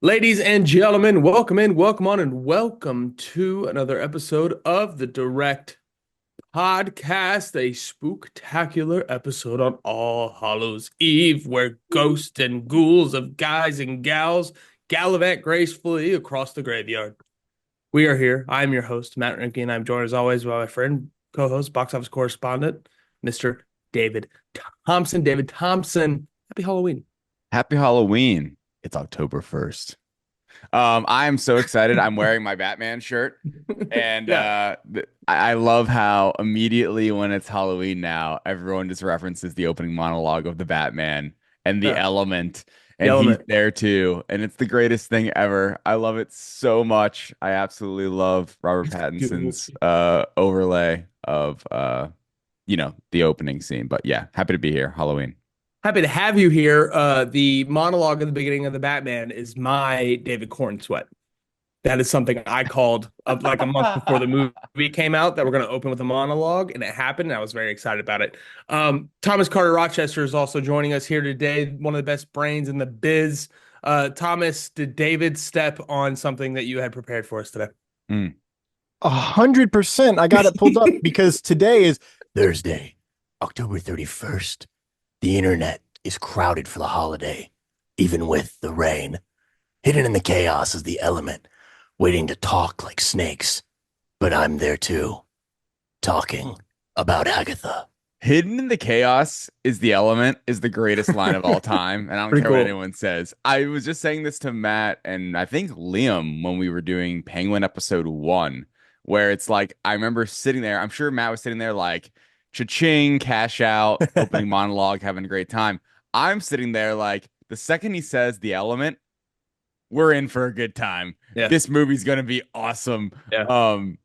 Ladies and gentlemen, welcome in, welcome on, and welcome to another episode of the Direct Podcast, a spooktacular episode on All Hallows Eve, where ghosts and ghouls of guys and gals gallivant gracefully across the graveyard. We are here. I'm your host, Matt Roembke, and I'm joined as always by my friend, co-host, box office correspondent, Mr. David Thompson. David Thompson, happy Halloween. Happy Halloween. It's October 1st. I am so excited. I'm wearing my Batman shirt. And Yeah, I love how immediately when it's Halloween now, everyone just references the opening monologue of the Batman and the yeah, element. the And he's element. there too. And it's the greatest thing ever. I love it so much. I absolutely love Robert Pattinson's overlay of the opening scene. But yeah, happy to be here. Halloween. Happy to have you here. The monologue at the beginning of the Batman is my David Corn sweat. That is something I called like a month before the movie came out that we're going to open with a monologue, and it happened. And I was very excited about it. Thomas Carter Rochester is also joining us here today, one of the best brains in the biz. Thomas, did David step on something that you had prepared for us today? Mm. 100%. I got it pulled up because today is Thursday, October 31st. The internet is crowded for the holiday, even with the rain. Hidden in the chaos is the element, waiting to talk like snakes. But I'm there too, talking about Agatha. Hidden in the chaos is the element is the greatest line of all time. And I don't Pretty care what cool. anyone says. I was just saying this to Matt and I think Liam when we were doing Penguin episode 1, where it's like, I remember sitting there. I'm sure Matt was sitting there like, cha-ching, cash out, opening monologue, having a great time. I'm sitting there like, the second he says the element, we're in for a good time. Yeah, This movie's gonna be awesome. yeah, Um,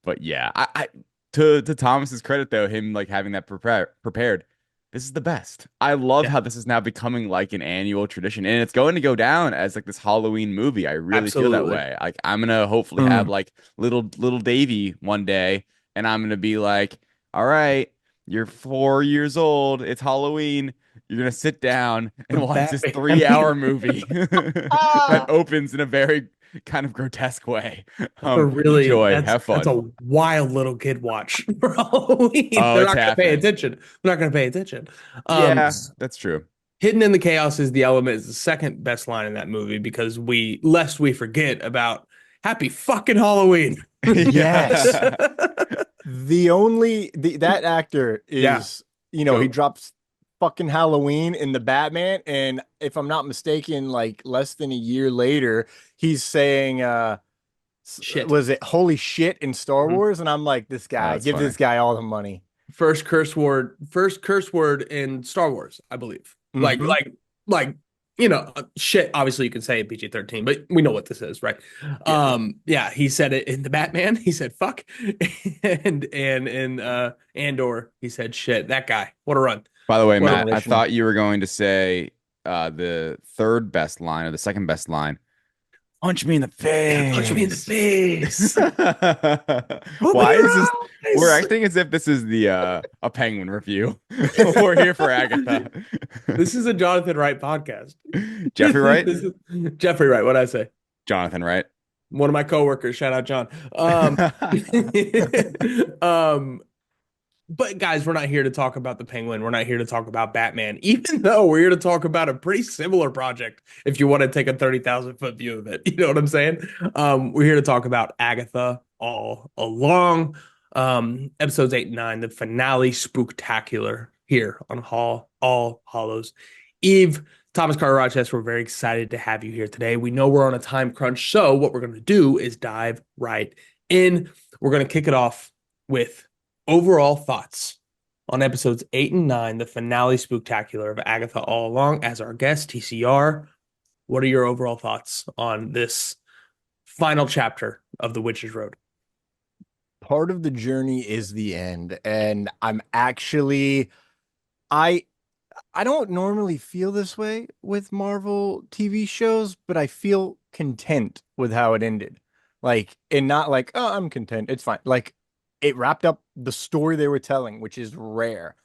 but yeah, I to Thomas's credit though, him like having that prepared, this is the best. I love yeah. how this is now becoming like an annual tradition, and it's going to go down as like this Halloween movie. I really feel that Absolutely. way. Like I'm gonna hopefully have Mm. like little Davy one day, and I'm gonna be like, all right, you're 4 years old. It's Halloween. You're gonna sit down The and watch this Batman. 3 hour movie that Ah! opens in a very kind of grotesque way. That's a really Enjoy, that's have that's fun. a wild little kid watch for Halloween. Oh, They're it's not gonna pay happening. attention. They're not gonna pay attention. Um, Yeah, that's true. Hidden in the chaos is the element is the second best line in that movie because lest we forget about Happy fucking Halloween. Yes. Yeah. That actor Yeah, is, he goat. drops fucking Halloween in the Batman. And if I'm not mistaken, like less than a year later, he's saying, Shit. was it holy shit in Star Mhm. Wars? And I'm like, this Oh, guy, that's give funny. this guy all the money. First curse word in Star Wars, I believe. Like, Hmm. like, like, shit. Obviously, you can say PG-13, but we know what this is, right? Yeah. Yeah, he said it in the Batman. He said fuck, and in Andor, he said shit. That guy, what a run! By the way, What a Matt, run. I Generational. thought you were going to say the third best line or the second best line. Punch me in the Yeah, punch me in the face. face. Open Why your is this? We're eyes. acting as if this is the a Penguin review. We're here for Agatha. This is a Jonathan Wright podcast. Jeffrey Wright? This is Jeffrey Wright. What I say? Jonathan Wright. One of my coworkers. Shout out John. Um, but guys, we're not here to talk about the Penguin. We're not here to talk about Batman, even though we're here to talk about a pretty similar project. If you want to take a 30,000 foot view of it, you know what I'm saying? We're here to talk about Agatha All Along. Episodes 8 and 9, the finale spooktacular here on All Hallows Eve. Thomas Carter Rochester, we're very excited to have you here today. We know we're on a time crunch, so what we're going to do is dive right in. We're going to kick it off with overall thoughts on episodes 8 and 9, the finale spooktacular of Agatha All Along. As our guest, TCR, what are your overall thoughts on this final chapter of The Witch's Road? Part of the journey is the end. And I I don't normally feel this way with Marvel TV shows, but I feel content with how it ended. Like, and not like, oh, I'm content. It's fine. Like, it wrapped up the story they were telling, which is rare.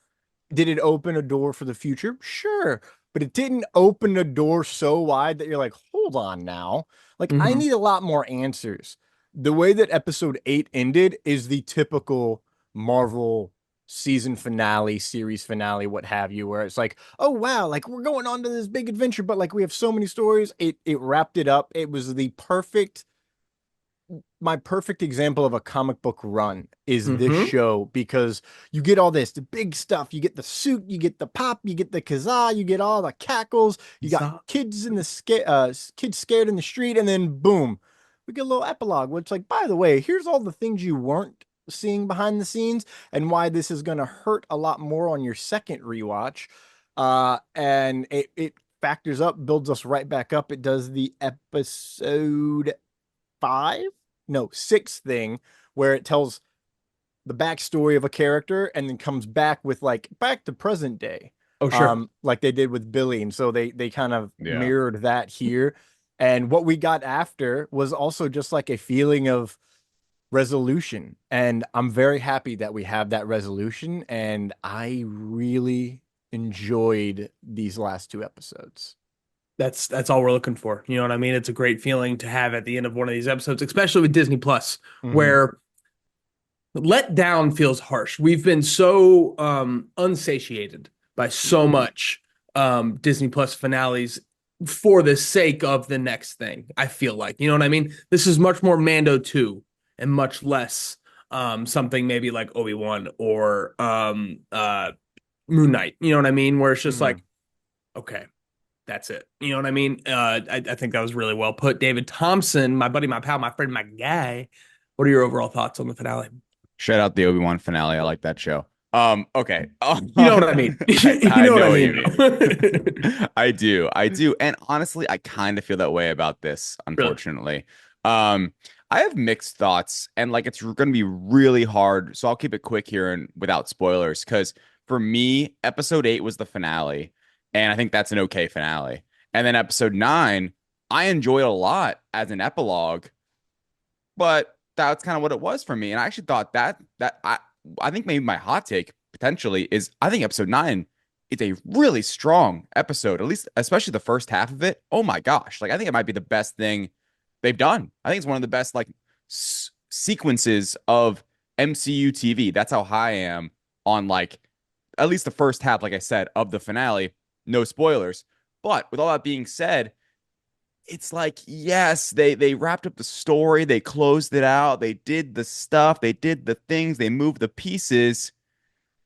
Did it open a door for the future? Sure. But it didn't open a door so wide that you're like, hold on now. Like, I Hmm. need a lot more answers. The way that episode 8 ended is the typical Marvel season finale, series finale, what have you, where it's like, oh wow, like we're going on to this big adventure, but like we have so many stories. It wrapped it up. It was the perfect my perfect example of a comic book run is this Hmm. show because you get all this, the big stuff. You get the suit, you get the pop, you get the kazaa, you get all the cackles. You got kids in the kids scared in the street, and then boom, we get a little epilogue, which like, by the way, here's all the things you weren't seeing behind the scenes and why this is going to hurt a lot more on your second rewatch. And it factors up, builds us right back up. It does the episode five, no, six thing where it tells the backstory of a character and then comes back with like back to present day, Oh, sure. like they did with Billy, and so they kind of Yeah. mirrored that here. And what we got after was also just like a feeling of resolution, and I'm very happy that we have that resolution. And I really enjoyed these last two episodes. That's all we're looking for. You know what I mean? It's a great feeling to have at the end of one of these episodes, especially with Disney Plus, Mhm. where let down feels harsh. We've been so unsatiated by so much Disney Plus finales for the sake of the next thing. I feel like, you know what I mean? This is much more Mando 2 and much less something maybe like Obi-Wan or Moon Knight. You know what I mean? Where it's just Mhm. like, okay, that's it. You know what I mean? I think that was really well put. David Thompson, my buddy, my pal, my friend, my guy. What are your overall thoughts on the finale? Shout out the Obi-Wan finale. I like that show. Okay. You know what I mean. You I know what I know what you mean, mean. though. I do. I do. And honestly, I kind of feel that way about this, Really. unfortunately. Um, I have mixed thoughts, and like it's going to be really hard. So I'll keep it quick here and without spoilers, because for me, episode 8 was the finale, and I think that's an okay finale. And then episode 9, I enjoyed a lot as an epilogue, but that's kind of what it was for me. And I actually thought that I think maybe my hot take potentially is I think episode 9 is a really strong episode, at least especially the first half of it. Oh my gosh. Like I think it might be the best thing they've done. I think it's one of the best like sequences of MCU TV. That's how high I am on like at least the first half, like I said, of the finale. No spoilers. But with all that being said, it's like yes, they wrapped up the story, they closed it out, they did the stuff, they did the things, they moved the pieces,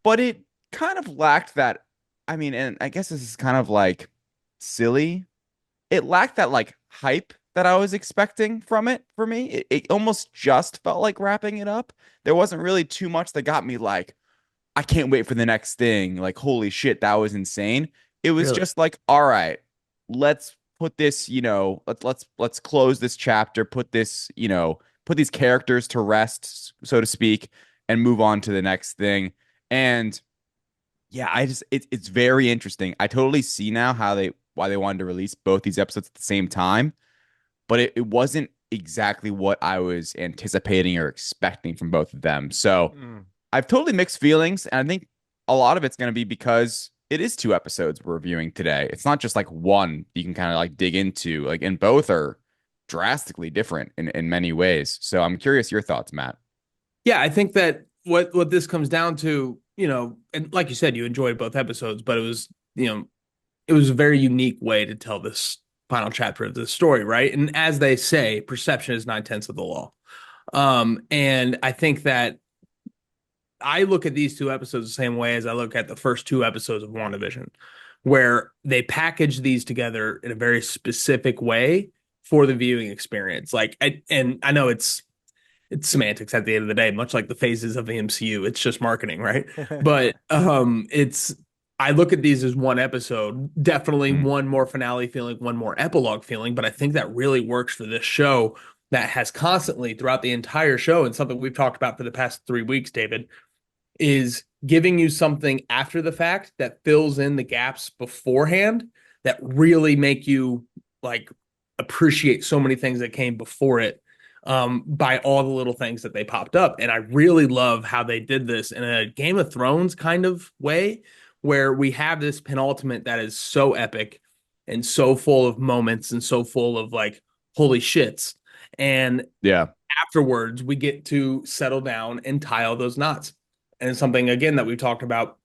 but it kind of lacked that. I mean, and I guess this is kind of like silly. It lacked that like hype that I was expecting from it for me. It almost just felt like wrapping it up. There wasn't really too much that got me like, I can't wait for the next thing. Like, holy shit, that was insane. It was Really. just like, all right, let's put this, let's close this chapter, put this, put these characters to rest, so to speak, and move on to the next thing. And yeah, it's very interesting. I totally see now why they wanted to release both these episodes at the same time, but it wasn't exactly what I was anticipating or expecting from both of them. So Mm. I've totally mixed feelings, and I think a lot of it's going to be because it is two episodes we're reviewing today. It's not just like one you can kind of like dig into, like, and both are drastically different in many ways. So I'm curious your thoughts, Matt. Yeah, I think that what this comes down to, and like you said, you enjoyed both episodes, but it was a very unique way to tell this final chapter of the story, right? And as they say, perception is 9/10 of the law. And I think that I look at these two episodes the same way as I look at the first two episodes of WandaVision, where they package these together in a very specific way for the viewing experience. And I know it's semantics at the end of the day, much like the phases of the MCU. It's just marketing, right? But it's I look at these as one episode, definitely Mm. one more finale feeling, one more epilogue feeling, but I think that really works for this show that has constantly throughout the entire show, and something we've talked about for the past 3 weeks, David, is giving you something after the fact that fills in the gaps beforehand that really make you like appreciate so many things that came before it, by all the little things that they popped up. And I really love how they did this in a Game of Thrones kind of way where we have this penultimate that is so epic and so full of moments and so full of like holy shits. And Yeah. afterwards, we get to settle down and tie all those knots. And it's something again that we've talked about,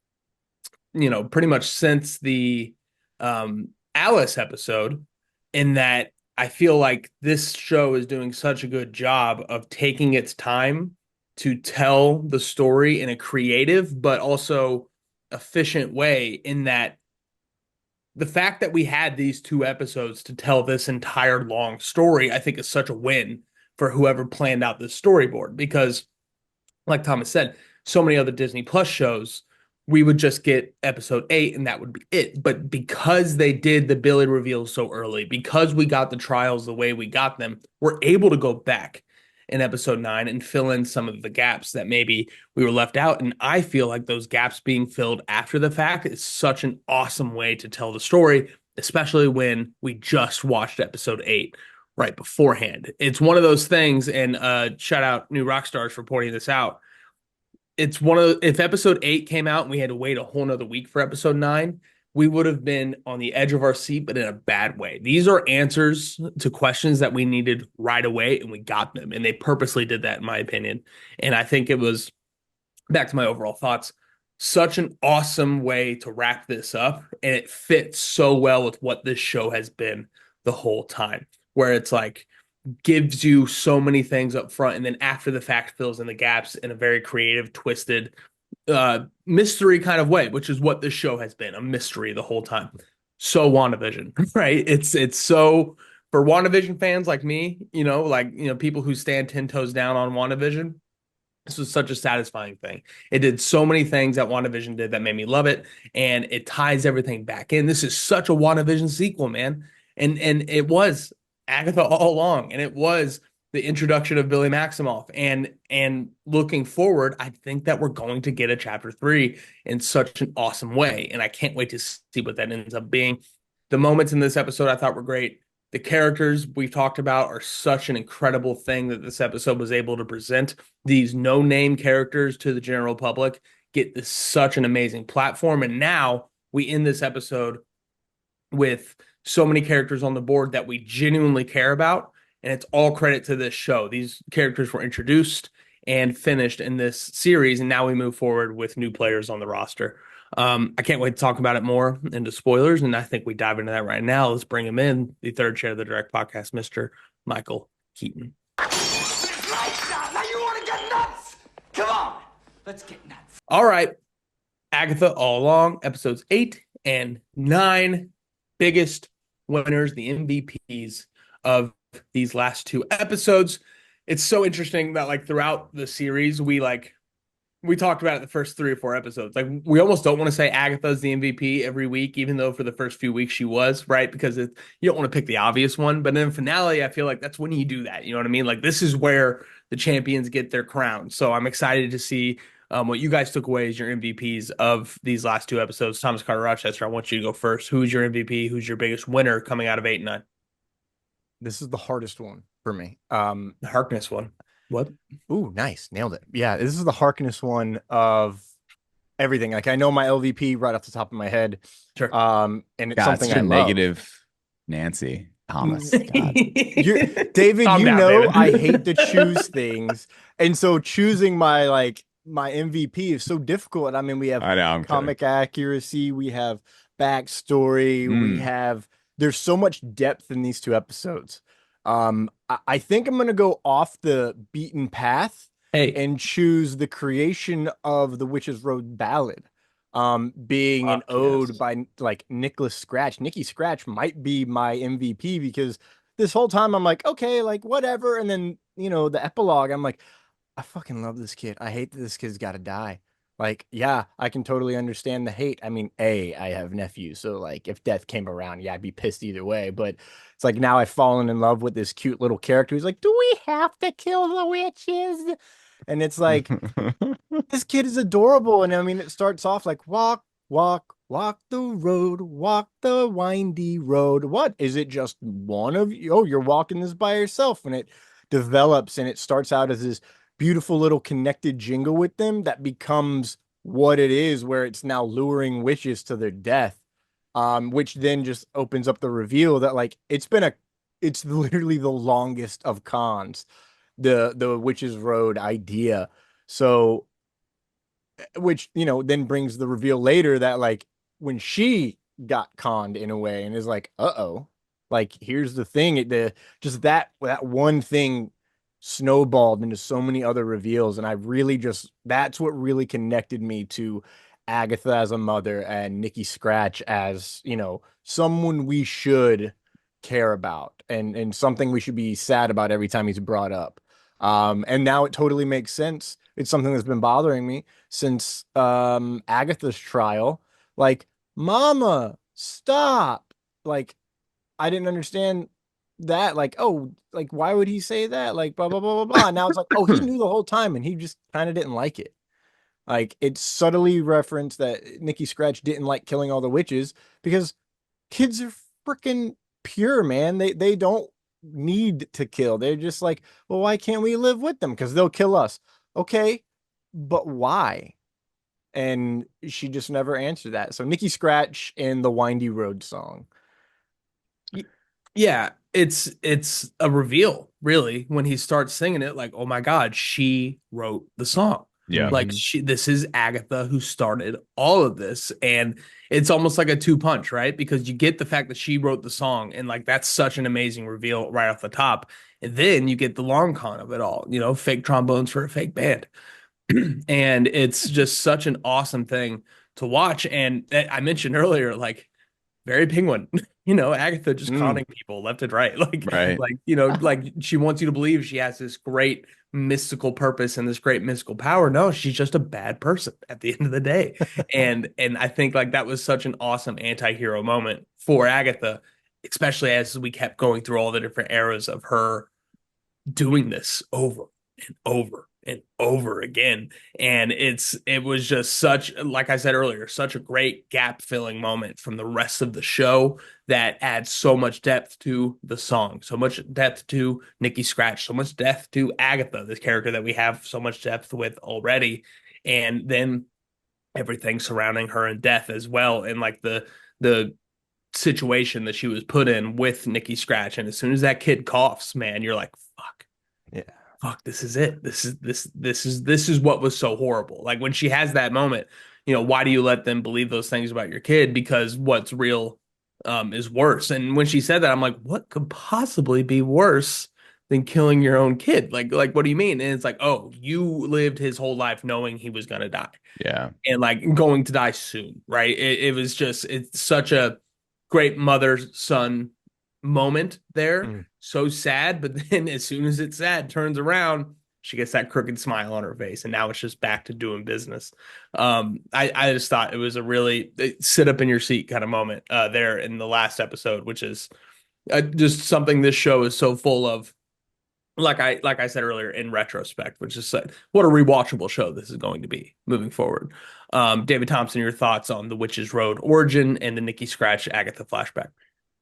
pretty much since the Alice episode, in that I feel like this show is doing such a good job of taking its time to tell the story in a creative but also efficient way, in that the fact that we had these 2 episodes to tell this entire long story, I think is such a win for whoever planned out this storyboard. Because, like Thomas said, so many other Disney Plus shows, we would just get episode 8 and that would be it. But because they did the Billy reveal so early, because we got the trials the way we got them, we're able to go back in episode 9 and fill in some of the gaps that maybe we were left out. And I feel like those gaps being filled after the fact is such an awesome way to tell the story, especially when we just watched episode 8 right beforehand. It's one of those things, and shout out New Rockstars for pointing this out. It's one of if episode 8 came out and we had to wait a whole nother week for episode 9, we would have been on the edge of our seat, but in a bad way. These are answers to questions that we needed right away, and we got them. And they purposely did that, in my opinion. And I think it was, back to my overall thoughts, such an awesome way to wrap this up. And it fits so well with what this show has been the whole time, where it's like, gives you so many things up front, and then after the fact fills in the gaps in a very creative, twisted, mystery kind of way, which is what this show has been, a mystery the whole time. So WandaVision, right? It's so, for WandaVision fans like me, people who stand 10 toes down on WandaVision, this was such a satisfying thing. It did so many things that WandaVision did that made me love it, and it ties everything back in. This is such a WandaVision sequel, man. And it was Agatha All Along, and it was the introduction of Billy Maximoff. And looking forward, I think that we're going to get a chapter 3 in such an awesome way, and I can't wait to see what that ends up being. The moments in this episode I thought were great. The characters we've talked about are such an incredible thing that this episode was able to present. These no-name characters to the general public get this such an amazing platform, and now we end this episode with so many characters on the board that we genuinely care about, and it's all credit to this show. These characters were introduced and finished in this series, and now we move forward with new players on the roster. I can't wait to talk about it more into spoilers, and I think we dive into that right now. Let's bring him in, the third chair of the Direct Podcast, Mr. Michael Keaton. Now you want to get nuts? Come on, let's get nuts. All right, Agatha All Along, episodes 8 and 9, biggest winners, the MVPs of these last 2 episodes. It's so interesting that like throughout the series, we talked about it the first 3 or 4 episodes. Like, we almost don't want to say Agatha's the MVP every week, even though for the first few weeks she was, right? Because you don't want to pick the obvious one. But in finale, I feel like that's when you do that. You know what I mean? Like, this is where the champions get their crown. So I'm excited to see what you guys took away as your MVPs of these last 2 episodes. Thomas, Carter Rochester, I want you to go first. Who's your MVP? Who's your biggest winner coming out of 8 and 9? This is the hardest one for me. The Harkness one. What? Ooh, nice. Nailed it. Yeah, this is the Harkness one of everything. Like, I know my LVP right off the top of my head. Sure. And it's God, something such I a love. negative Nancy Thomas. God. David, Calm down, David. I hate to choose things. And so choosing my MVP is so difficult. I mean, we have I know, I'm comic accuracy, we have backstory, there's so much depth in these 2 episodes. I think I'm going to go off the beaten path and choose the creation of the Witch's Road Ballad, being an ode by like Nicholas Scratch. Nicky Scratch might be my MVP, because this whole time I'm like, okay, like whatever. And then, the epilogue, I'm like, I fucking love this kid. I hate that this kid's got to die. Like, yeah, I can totally understand the hate. I mean, I have nephews, so like if death came around, yeah, I'd be pissed either way. But it's like now I've fallen in love with this cute little character who's like, do we have to kill the witches? And it's like, this kid is adorable. And I mean, it starts off like, walk, walk, walk the road, walk the windy road. What? Is it just one of you? Oh, you're walking this by yourself. And it develops, and it starts out as this beautiful little connected jingle with them that becomes what it is, where it's now luring witches to their death, which then just opens up the reveal that like it's literally the longest of cons, the witch's road idea. So, which then brings the reveal later that like when she got conned in a way and is like, uh-oh, like here's the thing, the just that one thing snowballed into so many other reveals, and I really just that's what really connected me to Agatha as a mother and Nikki Scratch as someone we should care about, and something we should be sad about every time he's brought up. And now it totally makes sense. It's something that's been bothering me since Agatha's trial. Like, Mama, stop. Like, I didn't understand that. Like, oh, like why would he say that? Like, blah blah blah blah blah. And now it's like, oh, he knew the whole time and he just kind of didn't like it. Like, it's subtly referenced that Nikki Scratch didn't like killing all the witches because kids are freaking pure, man. They don't need to kill. They're just like, well, why can't we live with them? Because they'll kill us. Okay, but why? And she just never answered that. So Nikki Scratch in the Windy Road song. Yeah, it's a reveal, really, when he starts singing it, like, oh my God, she wrote the song. Yeah. Like this is Agatha who started all of this. And it's almost like a two punch, right? Because you get the fact that she wrote the song, and like that's such an amazing reveal right off the top. And then you get the long con of it all, fake trombones for a fake band. And it's just such an awesome thing to watch. And I mentioned earlier, like very Penguin, Agatha just Mm. conning people left and right. Like, Right. like she wants you to believe she has this great mystical purpose and this great mystical power. No, she's just a bad person at the end of the day. And I think like that was such an awesome anti-hero moment for Agatha, especially as we kept going through all the different eras of her doing this over and over and over again. And it was just such, like I said earlier, such a great gap filling moment from the rest of the show that adds so much depth to the song, so much depth to Nikki Scratch, so much depth to Agatha, this character that we have so much depth with already. And then everything surrounding her and death as well, and like the situation that she was put in with Nikki Scratch. And as soon as that kid coughs, man, you're like, Yeah. fuck, this is it. This is what was so horrible. Like when she has that moment, why do you let them believe those things about your kid? Because what's real is worse. And when she said that, I'm like, what could possibly be worse than killing your own kid? Like what do you mean? And it's like, oh, you lived his whole life knowing he was gonna die Yeah. and like going to die soon, right? It was just it's such a great mother son moment there. Mm. So sad, but then as soon as it's sad, turns around, she gets that crooked smile on her face, and now it's just back to doing business. I just thought it was a really sit up in your seat kind of moment there in the last episode, which is just something this show is so full of. Like I said earlier, in retrospect, which is what a rewatchable show this is going to be moving forward. David Thompson, your thoughts on the Witch's Road origin and the Nikki Scratch Agatha flashback?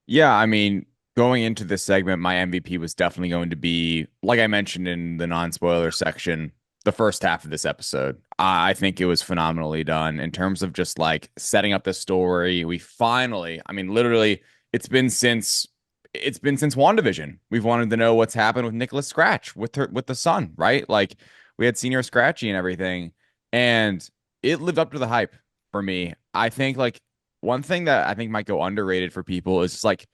Yeah, I mean, going into this segment, my MVP was definitely going to be, like I mentioned in the non-spoiler section, the first half of this episode. I think it was phenomenally done in terms of just like setting up the story. We finally, I mean, literally, it's been since WandaVision. We've wanted to know what's happened with Nicholas Scratch with the son, right? Like we had Senior Scratchy and everything, and it lived up to the hype for me. I think like one thing that I think might go underrated for people is just like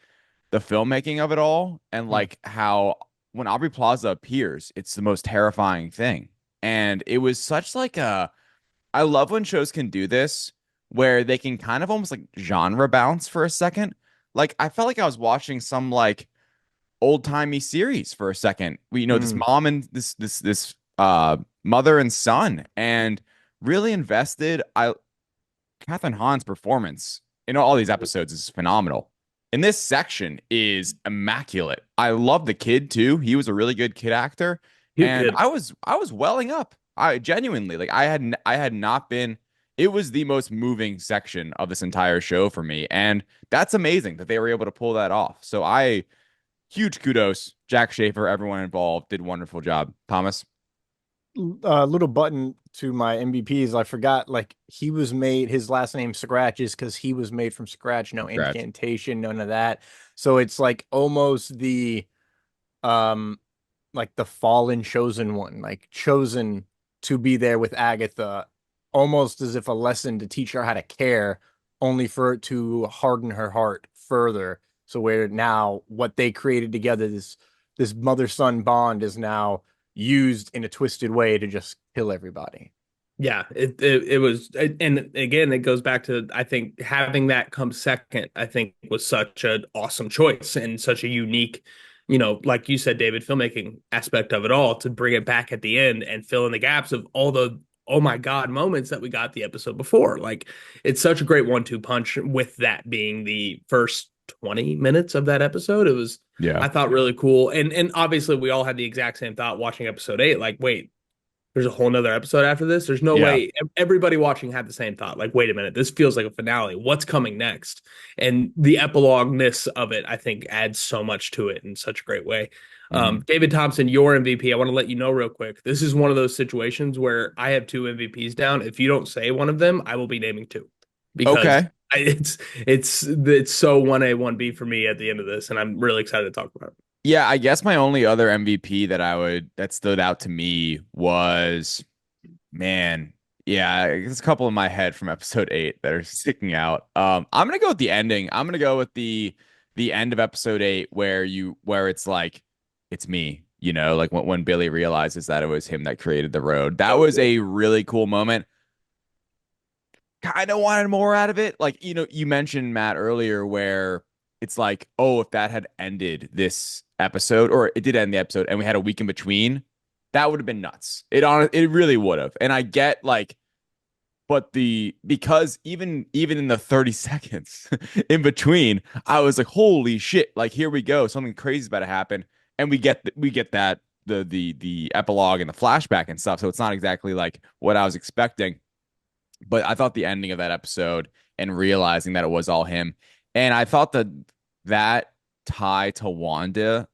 the filmmaking of it all, and like how when Aubrey Plaza appears, it's the most terrifying thing. And it was such like I love when shows can do this where they can kind of almost like genre bounce for a second. Like I felt like I was watching some like old-timey series for a second. This Mm. mom and this mother and son, and really invested. I Catherine Hahn's performance in all these episodes is phenomenal. And this section is immaculate. I love the kid too. He was a really good kid actor, Cute and kid. I was welling up. I genuinely like I had not been. It was the most moving section of this entire show for me, and that's amazing that they were able to pull that off. So huge kudos, Jack Schaefer, everyone involved did a wonderful job. Thomas. little button to my MVPs. I forgot, like he was made, his last name Scratch is because he was made from scratch, no Congrats. incantation, none of that. So it's like almost um like the fallen chosen one, like chosen to be there with Agatha, almost as if a lesson to teach her how to care, only for it to harden her heart further. So where now what they created together, this mother-son bond is now used in a twisted way to just kill everybody. Yeah, it was, and again, it goes back to I think having that come second, I think was such an awesome choice and such a unique, like you said, David, filmmaking aspect of it all to bring it back at the end and fill in the gaps of all the oh my God moments that we got the episode before. Like it's such a great 1-2 punch with that being the first 20 minutes of that episode. It was, Yeah. I thought, really cool. And obviously we all had the exact same thought watching episode 8, like, wait, there's a whole nother episode after this. There's no Yeah. way everybody watching had the same thought. Like, wait a minute, this feels like a finale. What's coming next? And the epilogue-ness of it, I think, adds so much to it in such a great way. Mhm. David Thompson, your MVP. I want to let you know real quick. This is one of those situations where I have two MVPs down. If you don't say one of them, I will be naming two because Okay. it's so 1A, 1B for me at the end of this, and I'm really excited to talk about it. Yeah, I guess my only other MVP that stood out to me was, man, yeah, there's a couple in my head from episode 8 that are sticking out. I'm gonna go with the ending. I'm gonna go with the end of episode 8 where it's like it's me, like when Billy realizes that it was him that created the road. That So was cool. a really cool moment. Kind of wanted more out of it. Like, you mentioned Matt earlier where it's like, oh, if that had ended this episode, or it did end the episode and we had a week in between, that would have been nuts. It really would have. And I get like, but because even in the 30 seconds in between, I was like, holy shit, like here we go. Something crazy is about to happen. And we get that the epilogue and the flashback and stuff. So it's not exactly like what I was expecting. But I thought the ending of that episode and realizing that it was all him, and I thought that tie to Wanda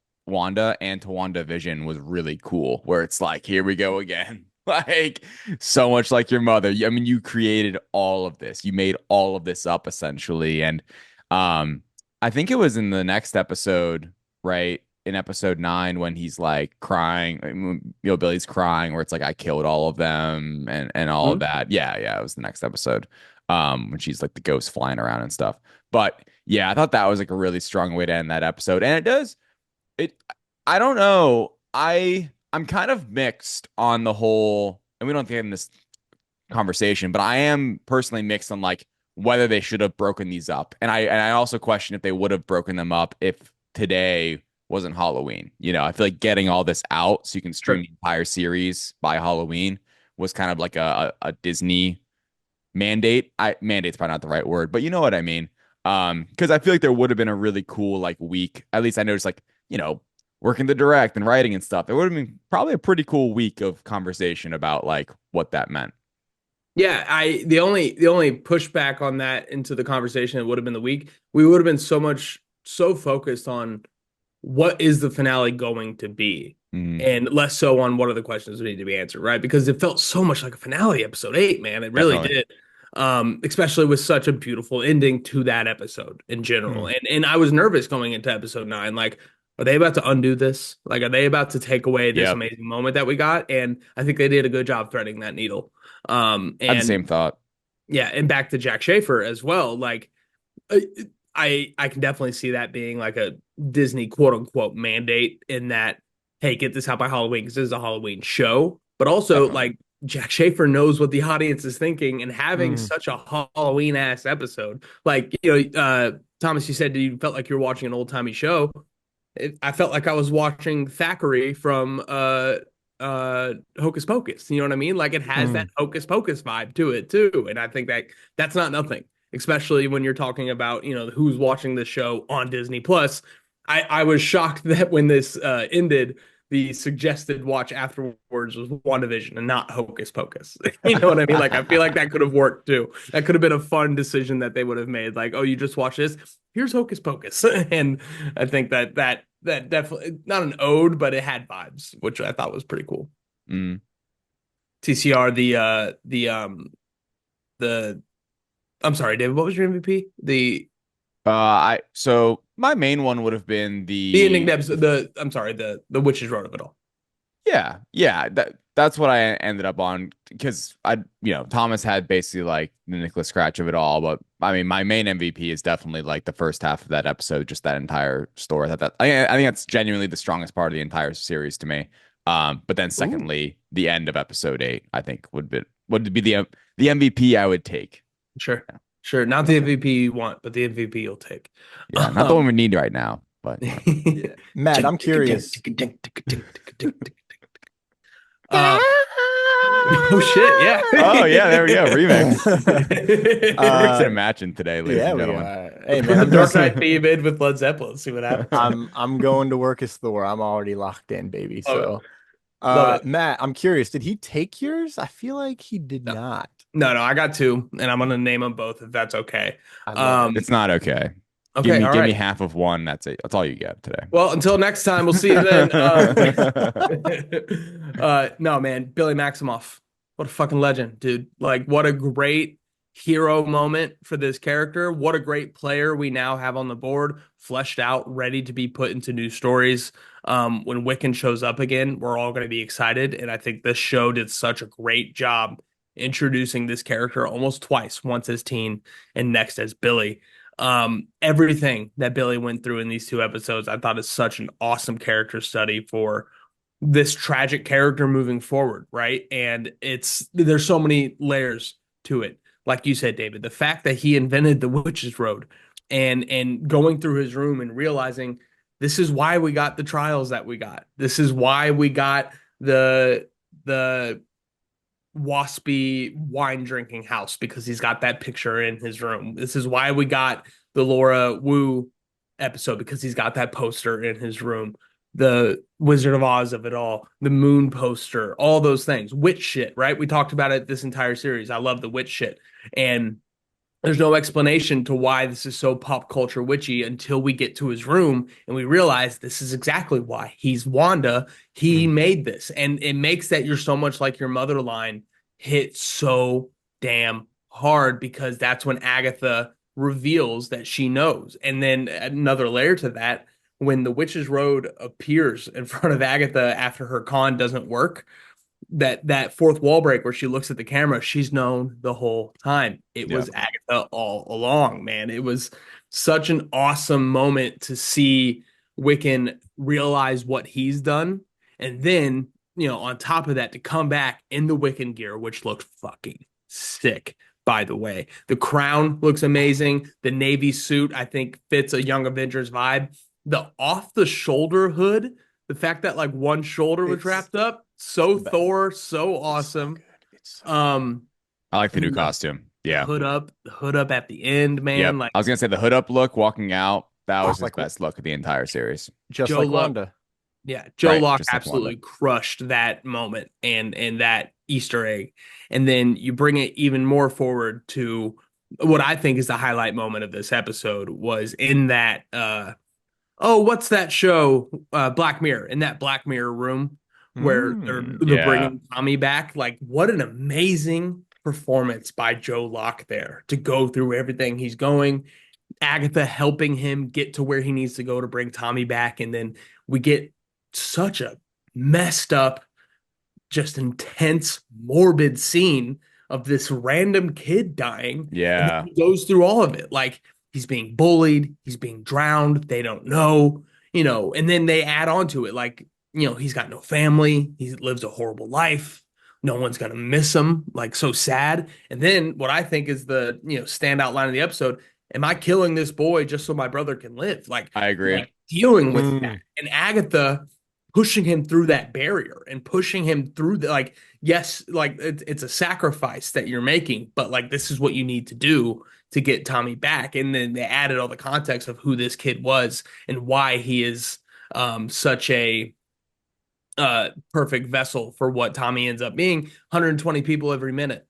and to WandaVision was really cool, where it's like, here we go again. Like so much like your mother. I mean, you created all of this. You made all of this up essentially. And I think it was in the next episode, right? In episode 9 when he's like crying, Billy's crying where it's like I killed all of them and all of Mhm. that. Yeah, it was the next episode. When she's like the ghost flying around and stuff. But yeah, I thought that was like a really strong way to end that episode. And it I don't know. I'm kind of mixed on the whole, and we don't get in this conversation, but I am personally mixed on like whether they should have broken these up. And I also question if they would have broken them up if today wasn't Halloween. I feel like getting all this out so you can stream Sure. the entire series by Halloween was kind of like a Disney mandate. Mandate's probably not the right word, but you know what I mean. Because I feel like there would have been a really cool like week. At least I noticed like, working the direct and writing and stuff. There would have been probably a pretty cool week of conversation about like what that meant. Yeah, the only pushback on that into the conversation it would have been the week. We would have been so focused on what is the finale going to be, Mhm. and less so on what are the questions that need to be answered, right? Because it felt so much like a finale, episode 8, man. It really Definitely. did. Especially with such a beautiful ending to that episode in general. Mm. And I was nervous going into episode 9. Like, are they about to undo this? Like, are they about to take away this Yep. amazing moment that we got? And I think they did a good job threading that needle. I had the And same thought. yeah, and back to Jack Schaefer as well. Like, uh, I can definitely see that being like a Disney quote unquote mandate in that, hey, get this out by Halloween because this is a Halloween show. But also, Definitely. like, Jack Schaefer knows what the audience is thinking, and having Mm. such a Halloween ass episode, like, Thomas, you said you felt like you were watching an old timey show. I felt like I was watching Thackeray from Hocus Pocus. You know what I mean? Like it has that Mm. Hocus Pocus vibe to it too. And I think that that's not nothing, especially when you're talking about, who's watching the show on Disney Plus. I was shocked that when this ended, the suggested watch afterwards was WandaVision and not Hocus Pocus. You know what I mean? Like I feel like that could have worked too. That could have been a fun decision that they would have made. Like, oh, you just watch this. Here's Hocus Pocus. And I think that definitely not an ode, but it had vibes, which I thought was pretty cool. Mm. TCR, the I'm sorry, David, what was your MVP? So my main one would have been The ending episode, I'm sorry, the Witches Road of it all. yeah, that's what I ended up on because Thomas had basically like the Nicholas Scratch of it all, but I mean my main MVP is definitely like the first half of that episode, just that entire story. I think that's genuinely the strongest part of the entire series to me. But then secondly, the end of episode 8, I think would be the MVP I would take. Sure. Sure. Not the MVP you want, but the MVP you'll take. Yeah, not the one we need right now, but Yeah. Matt, I'm curious. Oh shit, yeah. Oh yeah, there we go. Remix. We're mixing Uh, and matching today, ladies yeah, and we gentlemen. are. Hey, Put the man, Dark Knight theme in with Led Zeppelin. See what happens. I'm going to work as Thor. I'm already locked in, baby. Love it. So, Love it. Matt, I'm curious. Did he take yours? I feel like he did No, not. no, I got two, and I'm gonna name them both if that's okay. I love it. It's not okay. Okay, all Give me right. half of one. That's it. That's all you get today. Well, until next time, we'll see you then. No, man, Billy Maximoff. What a fucking legend, dude. Like, what a great hero moment for this character. What a great player we now have on the board, fleshed out, ready to be put into new stories. When Wiccan shows up again, we're all going to be excited. And I think this show did such a great job introducing this character almost twice, once as Teen and next as Billy. Everything that Billy went through in these 2 episodes, I thought is such an awesome character study for this tragic character moving forward, right? And there's so many layers to it. Like you said, David, the fact that he invented the Witch's Road and going through his room and realizing this is why we got the trials that we got. This is why we got the waspy wine drinking house because he's got that picture in his room. This is why we got the Laura Wu episode because he's got that poster in his room. The Wizard of Oz of it all, the moon poster, all those things. Witch shit, right? We talked about it this entire series. I love the witch shit. And there's no explanation to why this is so pop culture witchy until we get to his room and we realize this is exactly why. He's Wanda. He made this. And it makes that you're so much like your mother line hit so damn hard because that's when Agatha reveals that she knows. And then another layer to that, when the Witch's Road appears in front of Agatha after her con doesn't work, that fourth wall break where she looks at the camera, she's known the whole time. It was Agatha all along, man. It was such an awesome moment to see Wiccan realize what he's done. And then, on top of that, to come back in the Wiccan gear, which looked fucking sick, by the way. The crown looks amazing. The Navy suit, I think, fits a Young Avengers vibe. The off-the-shoulder hood, the fact that like one shoulder was wrapped up, so Thor, so awesome. I like the new costume. Yeah. The hood up at the end, man. Yep. Like I was gonna say the hood up look walking out, that was his best look of the entire series. Just Joe like Luck. Wanda. Yeah, Joe Right, Locke just like absolutely Wanda. crushed that moment and that Easter egg. And then you bring it even more forward to what I think is the highlight moment of this episode was in that what's that show? Black Mirror, in that Black Mirror room where they're bringing Tommy back. Like, what an amazing performance by Joe Locke there to go through everything he's going. Agatha helping him get to where he needs to go to bring Tommy back. And then we get such a messed up, just intense, morbid scene of this random kid dying. Yeah. And he goes through all of it. Like, he's being bullied, he's being drowned, they don't know, and then they add on to it. Like, he's got no family, he lives a horrible life. No one's going to miss him. Like, so sad. And then what I think is the, standout line of the episode, am I killing this boy just so my brother can live? Like, I agree. like, dealing with that. And Agatha pushing him through that barrier and pushing him through the, like, yes, like it's a sacrifice that you're making, but like, this is what you need to do to get Tommy back. And then they added all the context of who this kid was and why he is such a perfect vessel for what Tommy ends up being. 120 people every minute,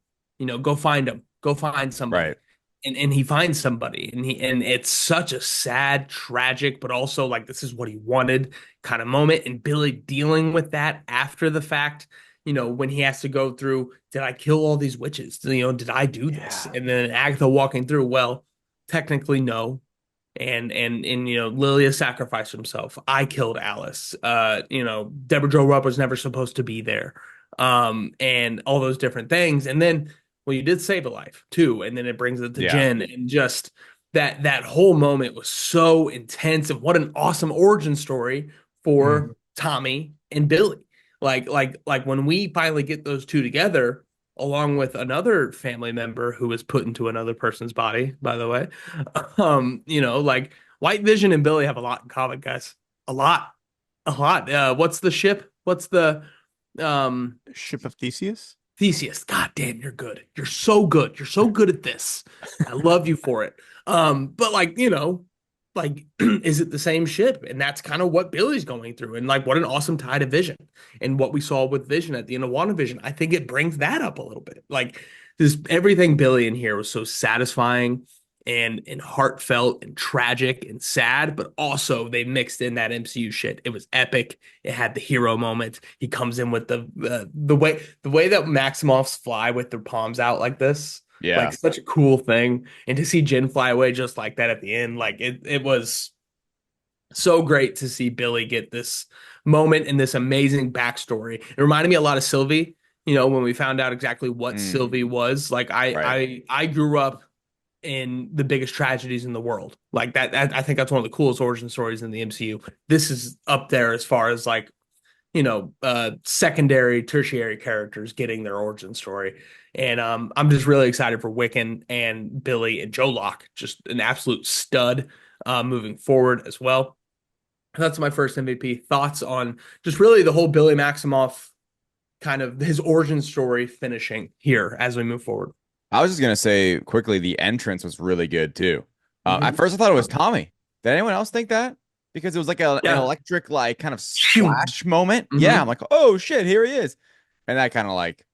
go find him, go find somebody. Right. And he finds somebody and it's such a sad, tragic, but also like this is what he wanted kind of moment. And Billy dealing with that after the fact, when he has to go through, did I kill all these witches? Did I do this? Yeah. And then Agatha walking through, well, technically no. And Lilia sacrificed himself. I killed Alice. Deborah Jo Rupp was never supposed to be there. And all those different things. And then, well, you did save a life too. And then it brings it to Yeah. Jen, and just that whole moment was so intense. And what an awesome origin story for Tommy and Billy. Like when we finally get those two together, along with another family member who was put into another person's body, by the way. Like White Vision and Billy have a lot in common, guys. A lot. A lot. What's the ship? What's the um Ship of Theseus? Theseus? God damn, you're good. You're so good. You're so good at this. I love you for it. But like is it the same ship? And that's kind of what Billy's going through. And like what an awesome tie to Vision. And what we saw with Vision at the end of WandaVision, I think it brings that up a little bit. Like this everything Billy in here was so satisfying and heartfelt and tragic and sad, but also they mixed in that MCU shit. It was epic. It had the hero moment. He comes in with the way that Maximoffs fly with their palms out like this, Yeah. like such a cool thing. And to see Jin fly away just like that at the end, like it was so great to see Billy get this moment and this amazing backstory. It reminded me a lot of Sylvie, when we found out exactly what Mm, Sylvie was. Like right. I grew up in the biggest tragedies in the world. Like that I think that's one of the coolest origin stories in the MCU. This is up there as far as like, secondary, tertiary characters getting their origin story. And I'm just really excited for Wiccan and Billy and Joe Locke, just an absolute stud moving forward as well. That's my first MVP. Thoughts on just really the whole Billy Maximoff kind of his origin story finishing here as we move forward. I was just gonna say quickly, the entrance was really good too. At Mhm. first, I thought it was Tommy. Did anyone else think that? Because it was like an Yeah. electric, like kind of splash moment. Yeah, I'm Mhm. like, oh shit, here he is, and that kind of like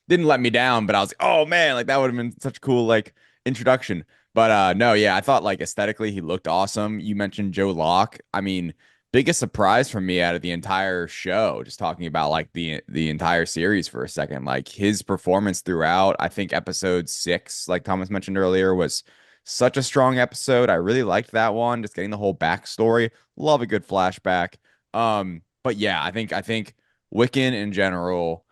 didn't let me down. But I was like, oh man, like that would have been such a cool like introduction. But no, yeah, I thought like aesthetically he looked awesome. You mentioned Joe Locke. I mean, biggest surprise for me out of the entire show, just talking about like the entire series for a second, like his performance throughout. I think episode 6, like Thomas mentioned earlier, was such a strong episode. I really liked that one, just getting the whole backstory. Love a good flashback. But yeah, I think Wiccan in general,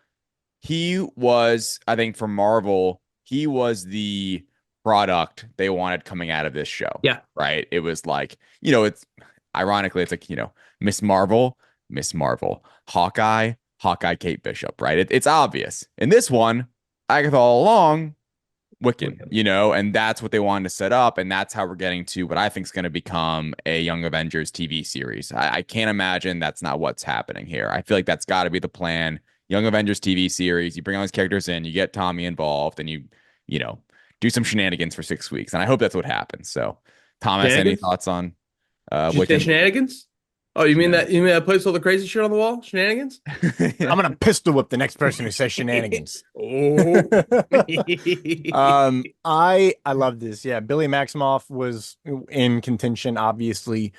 he was, I think for Marvel, he was the product they wanted coming out of this show, Yeah. right? It was like, it's ironically, it's like, Miss Marvel, Hawkeye, Kate Bishop, right? It's obvious. In this one, Agatha All Along, Wiccan, Wiccan. and that's what they wanted to set up. And that's how we're getting to what I think is going to become a Young Avengers TV series. I can't imagine that's not what's happening here. I feel like that's got to be the plan. Young Avengers TV series, you bring all these characters in, you get Tommy involved, and you know, do some shenanigans for 6 weeks. And I hope that's what happens. So, Thomas, any Shenanigans? thoughts on Did you say Wiccan? shenanigans? Oh, you mean that Shenanigans. you mean that place with all the crazy shit on the wall? Shenanigans? I'm gonna pistol whip the next person who says shenanigans. Oh. I love this. Yeah, Billy Maximoff was in contention, obviously,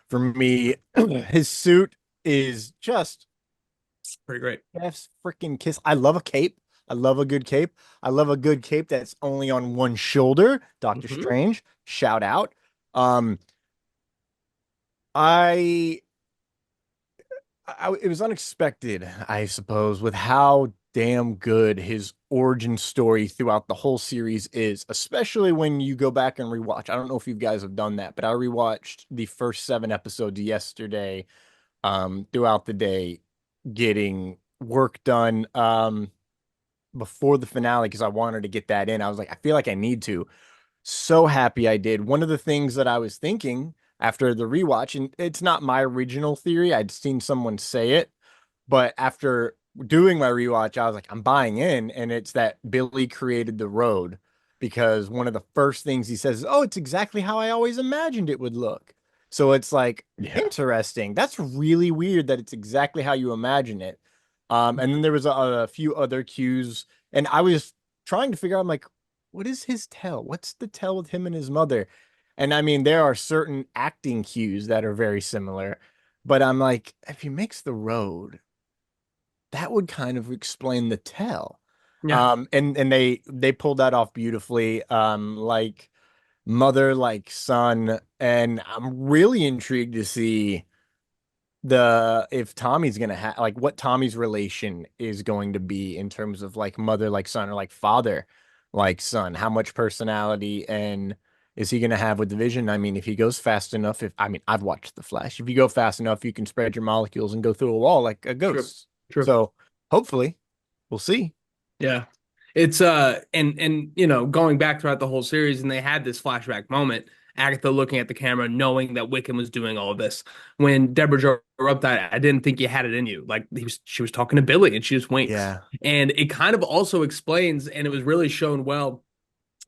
for me. His suit is just Pretty great. chef's freaking kiss. I love a cape. I love a good cape. I love a good cape that's only on one shoulder. Doctor Mhm. Strange, shout out. Um, I it was unexpected, I suppose, with how damn good his origin story throughout the whole series is, especially when you go back and rewatch. I don't know if you guys have done that, but I rewatched the first 7 episodes yesterday, throughout the day, getting work done, before the finale because I wanted to get that in. I was like, I feel like I need to. So happy I did. One of the things that I was thinking after the rewatch, and it's not my original theory, I'd seen someone say it, but after doing my rewatch, I was like, I'm buying in, and it's that Billy created the road because one of the first things he says is, "Oh, it's exactly how I always imagined it would look." So it's like Yeah. interesting. That's really weird that it's exactly how you imagine it. And then there was a few other cues, and I was trying to figure out, I'm like, what is his tell? What's the tell with him and his mother? And I mean, there are certain acting cues that are very similar, but I'm like, if he makes the road, that would kind of explain the tell. Yeah. And they pulled that off beautifully. Like mother, like son, and I'm really intrigued to see the if Tommy's gonna have like what Tommy's relation is going to be in terms of like mother like son or like father like son. How much personality and is he gonna have with the Vision? I mean, if he goes fast enough, if I mean I've watched The Flash. If you go fast enough, you can spread your molecules and go through a wall like a True. ghost. True. So hopefully we'll see. Yeah. It's and going back throughout the whole series, and they had this flashback moment, Agatha looking at the camera, knowing that Wiccan was doing all of this. When Deborah Jo Rupp died, I didn't think you had it in you. Like she was talking to Billy and she just winks. Yeah. And it kind of also explains, and it was really shown well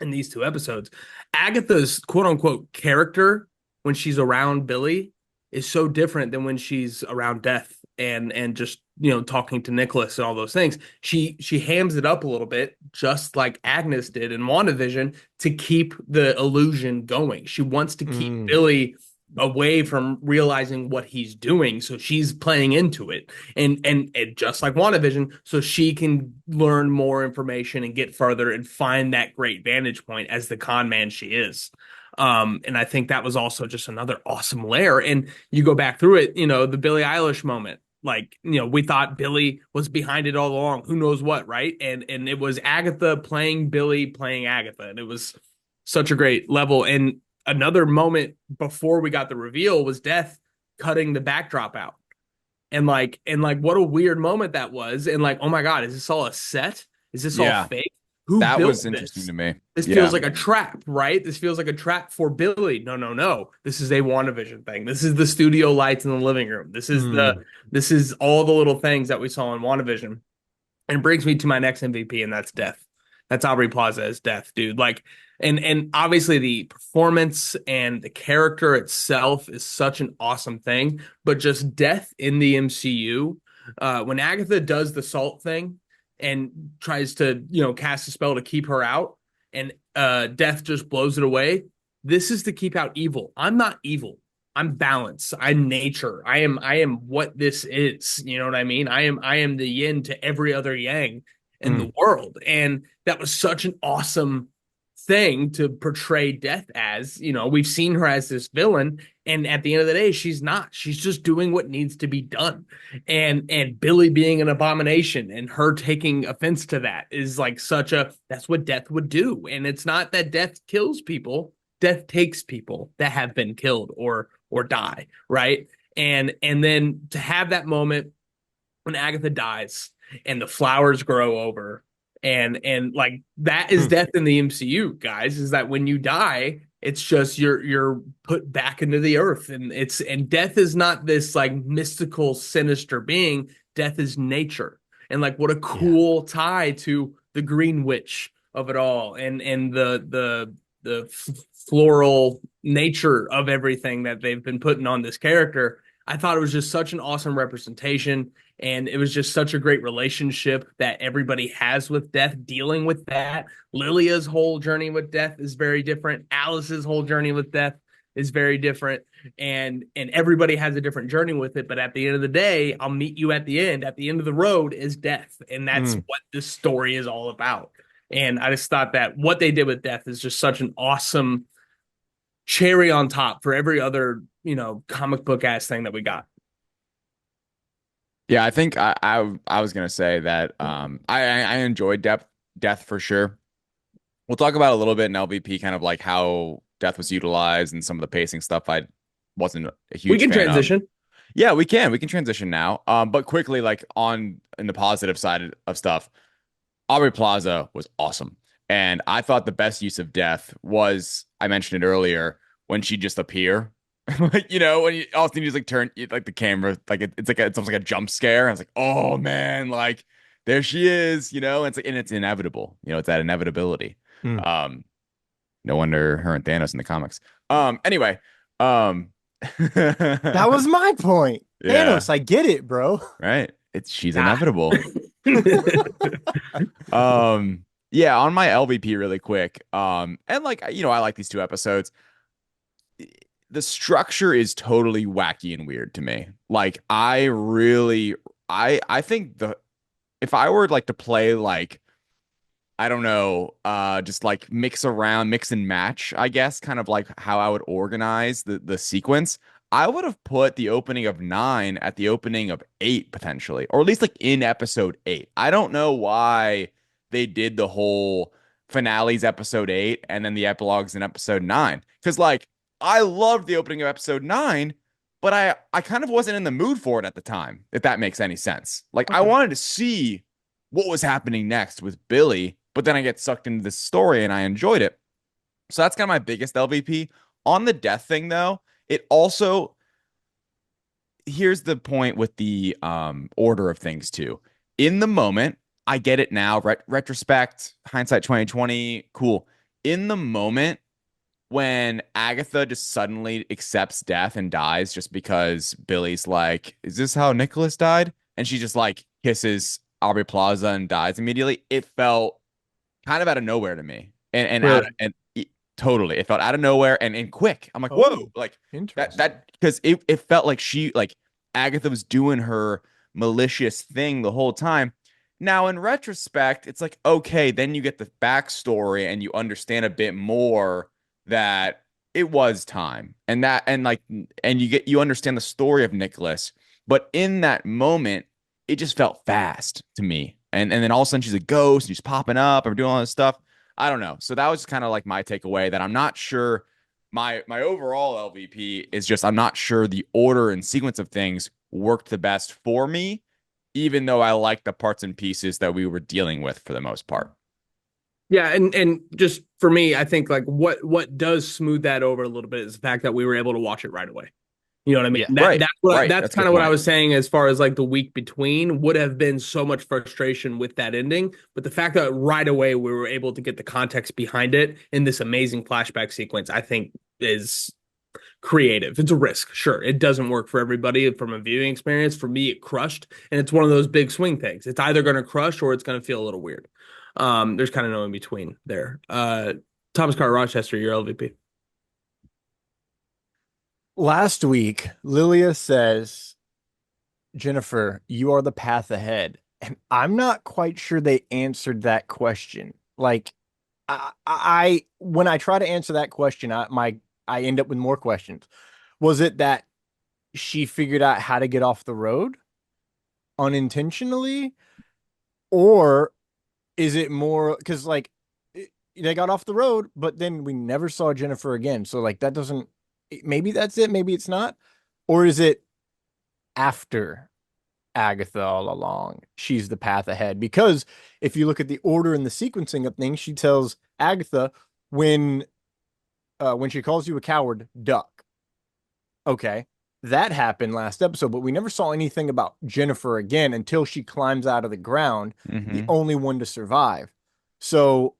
in these two episodes, Agatha's quote unquote character when she's around Billy is so different than when she's around Death and just talking to Nicholas and all those things. She hams it up a little bit, just like Agnes did in WandaVision, to keep the illusion going. She wants to keep Mm. Billy away from realizing what he's doing, so she's playing into it, and just like WandaVision, so she can learn more information and get further and find that great vantage point as the con man she is. And I think that was also just another awesome layer. And you go back through it, the Billie Eilish moment. Like, we thought Billy was behind it all along. Who knows what, right? And it was Agatha playing Billy playing Agatha, and it was such a great level. And another moment before we got the reveal was Death cutting the backdrop out. And like what a weird moment that was. And like, oh my God, is this all a set? Is this all Yeah, fake? Who that built was interesting this? to me. This Yeah. feels like a trap, right? This feels like a trap for Billy. No, no, no. This is a WandaVision thing. This is the studio lights in the living room. This is all the little things that we saw in WandaVision. And it brings me to my next MVP, and that's Death. That's Aubrey Plaza as Death, dude. Like, and obviously the performance and the character itself is such an awesome thing. But just Death in the MCU, when Agatha does the salt thing and tries to, cast a spell to keep her out, and Death just blows it away. This is to keep out evil. I'm not evil. I'm balance. I'm nature. I am what this is. You know what I mean? I am the yin to every other yang in the world. And that was such an awesome thing to portray Death as. We've seen her as this villain, and at the end of the day, she's not. She's just doing what needs to be done. And Billy being an abomination and her taking offense to that is like that's what Death would do. And it's not that Death kills people. Death takes people that have been killed or die, right? And then to have that moment when Agatha dies and the flowers grow over, and like that is Death in the MCU, guys, is that when you die, it's just you're put back into the earth, and Death is not this like mystical sinister being. Death is nature. And like what a cool tie to the Green Witch of it all, and the floral nature of everything that they've been putting on this character. I thought it was just such an awesome representation, and it was just such a great relationship that everybody has with Death, dealing with that. Lilia's whole journey with Death is very different. Alice's whole journey with Death is very different, and everybody has a different journey with it. But at the end of the day, I'll meet you at the end. At the end of the road is Death, and that's what this story is all about. And I just thought that what they did with Death is just such an awesome cherry on top for every other, comic book ass thing that we got. Yeah, I think I was gonna say that I enjoyed Death for sure. We'll talk about a little bit in LVP, kind of like how Death was utilized and some of the pacing stuff I wasn't a huge We can fan of. transition. Yeah, we can transition now. But quickly, like in the positive side of stuff, Aubrey Plaza was awesome. And I thought the best use of Death was, I mentioned it earlier, when she just appear. Like, when you all you just like turn like the camera, like it's almost like a jump scare. I was like, oh man, like there she is, and it's inevitable, it's that inevitability. No wonder her and Thanos in the comics. Anyway, That was my point. Yeah. Thanos, I get it, bro. Right. She's inevitable. Yeah, on my LVP really quick. And like, I like these two episodes. The structure is totally wacky and weird to me. Like I think if I were like to play like I don't know, just like mix and match, I guess, kind of like how I would organize the sequence. I would have put the opening of 9 at the opening of 8 potentially, or at least like in episode 8. I don't know why they did the whole finales episode 8 and then the epilogues in episode 9. Because like I loved the opening of episode 9, but I kind of wasn't in the mood for it at the time, if that makes any sense. Like I Okay. wanted to see what was happening next with Billy, but then I get sucked into this story and I enjoyed it. So that's kind of my biggest LVP. On the death thing, though, it also here's the point with the order of things too. In the moment, I get it now. Retrospect, hindsight 2020, cool. In the moment, when Agatha just suddenly accepts death and dies just because Billy's like, "Is this how Nicholas died?" And she just like kisses Aubrey Plaza and dies immediately. It felt kind of out of nowhere to me, and out Really? and totally, it felt out of nowhere and quick. I'm like, Oh, whoa, like interesting. that because it felt like she like Agatha was doing her malicious thing the whole time. Now, in retrospect, it's like okay, then you get the backstory and you understand a bit more that it was time and that and like and you understand the story of Nicholas, but in that moment, it just felt fast to me. And then all of a sudden she's a ghost and she's popping up and doing all this stuff. I don't know. So that was kind of like my takeaway that I'm not sure my overall LVP is just I'm not sure the order and sequence of things worked the best for me, even though I like the parts and pieces that we were dealing with for the most part. Yeah, and just for me, I think like what does smooth that over a little bit is the fact that we were able to watch it right away. You know what I mean? Yeah. Right, right. That's That's a kind good of what I point. was saying as far as like the week between would have been so much frustration with that ending, but the fact that right away we were able to get the context behind it in this amazing flashback sequence, I think is creative. It's a risk, sure. It doesn't work for everybody from a viewing experience. For me, it crushed, and it's one of those big swing things. It's either going to crush or it's going to feel a little weird. There's kind of no in between there. Thomas Carter Rochester, your LVP. Last week, Lilia says, Jennifer, you are the path ahead. And I'm not quite sure they answered that question. Like, when I try to answer that question, I end up with more questions. Was it that she figured out how to get off the road unintentionally? Or is it more because like they got off the road, but then we never saw Jennifer again? So like that doesn't maybe that's it, maybe it's not. Or is it after Agatha all along? She's the path ahead. Because if you look at the order and the sequencing of things, she tells Agatha when when she calls you a coward, duck. Okay. That happened last episode, but we never saw anything about Jennifer again until she climbs out of the ground, the Hmm. only one to survive. So,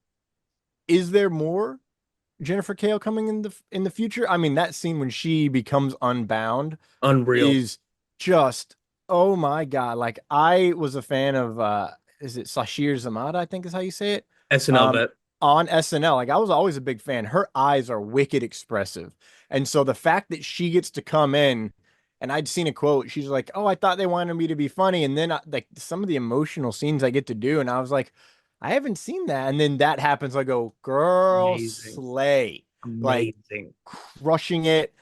is there more Jennifer Kale coming in the future? I mean, that scene when she becomes unbound Unreal. is just oh my god. Like I was a fan of is it Sashir Zamata, I think is how you say it. SNL Um vet. on SNL. Like I was always a big fan. Her eyes are wicked expressive. And so the fact that she gets to come in and I'd seen a quote, she's like, "Oh, I thought they wanted me to be funny." And then like some of the emotional scenes I get to do and I was like, "I haven't seen that." And then that happens I go, "Girl, Amazing. slay." Like Amazing. crushing it.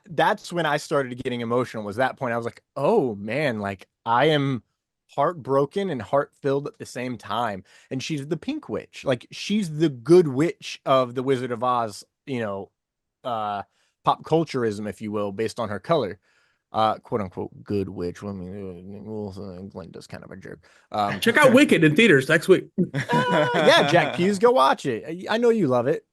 That's when I started getting emotional. Was that point I was like, "Oh man, like I am heartbroken and heart filled at the same time." And she's the pink witch. Like she's the good witch of the Wizard of Oz, uh pop culturism, if you will, based on her color. Quote unquote good witch. I mean, Glinda's kind of a jerk. Check out Wicked in theaters next week. Yeah, Jack Hughes, go watch it. I know you love it.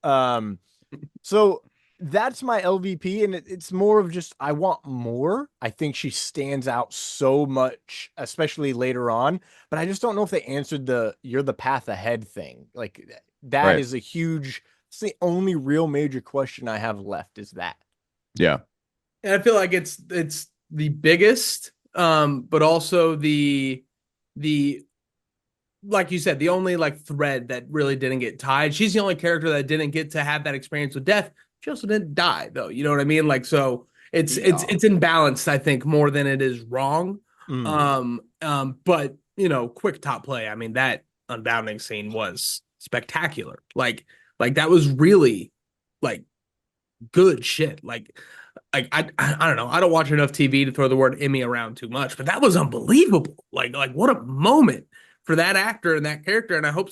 So that's my LVP, and it's more of just I want more. I think she stands out so much, especially later on. But I just don't know if they answered the "you're the path ahead" thing. Like that Right. is a huge. It's the only real major question I have left is that. Yeah. And I feel like it's the biggest, but also the like you said, the only like thread that really didn't get tied. She's the only character that didn't get to have that experience with death. She also didn't die though. You know what I mean? Like so it's Yeah. it's imbalanced, I think, more than it is wrong. Mm. But quick top play. I mean, that unbounding scene was spectacular. Like that was really like good shit. Like I don't know. I don't watch enough TV to throw the word Emmy around too much, but that was unbelievable. Like what a moment for that actor and that character. And I hope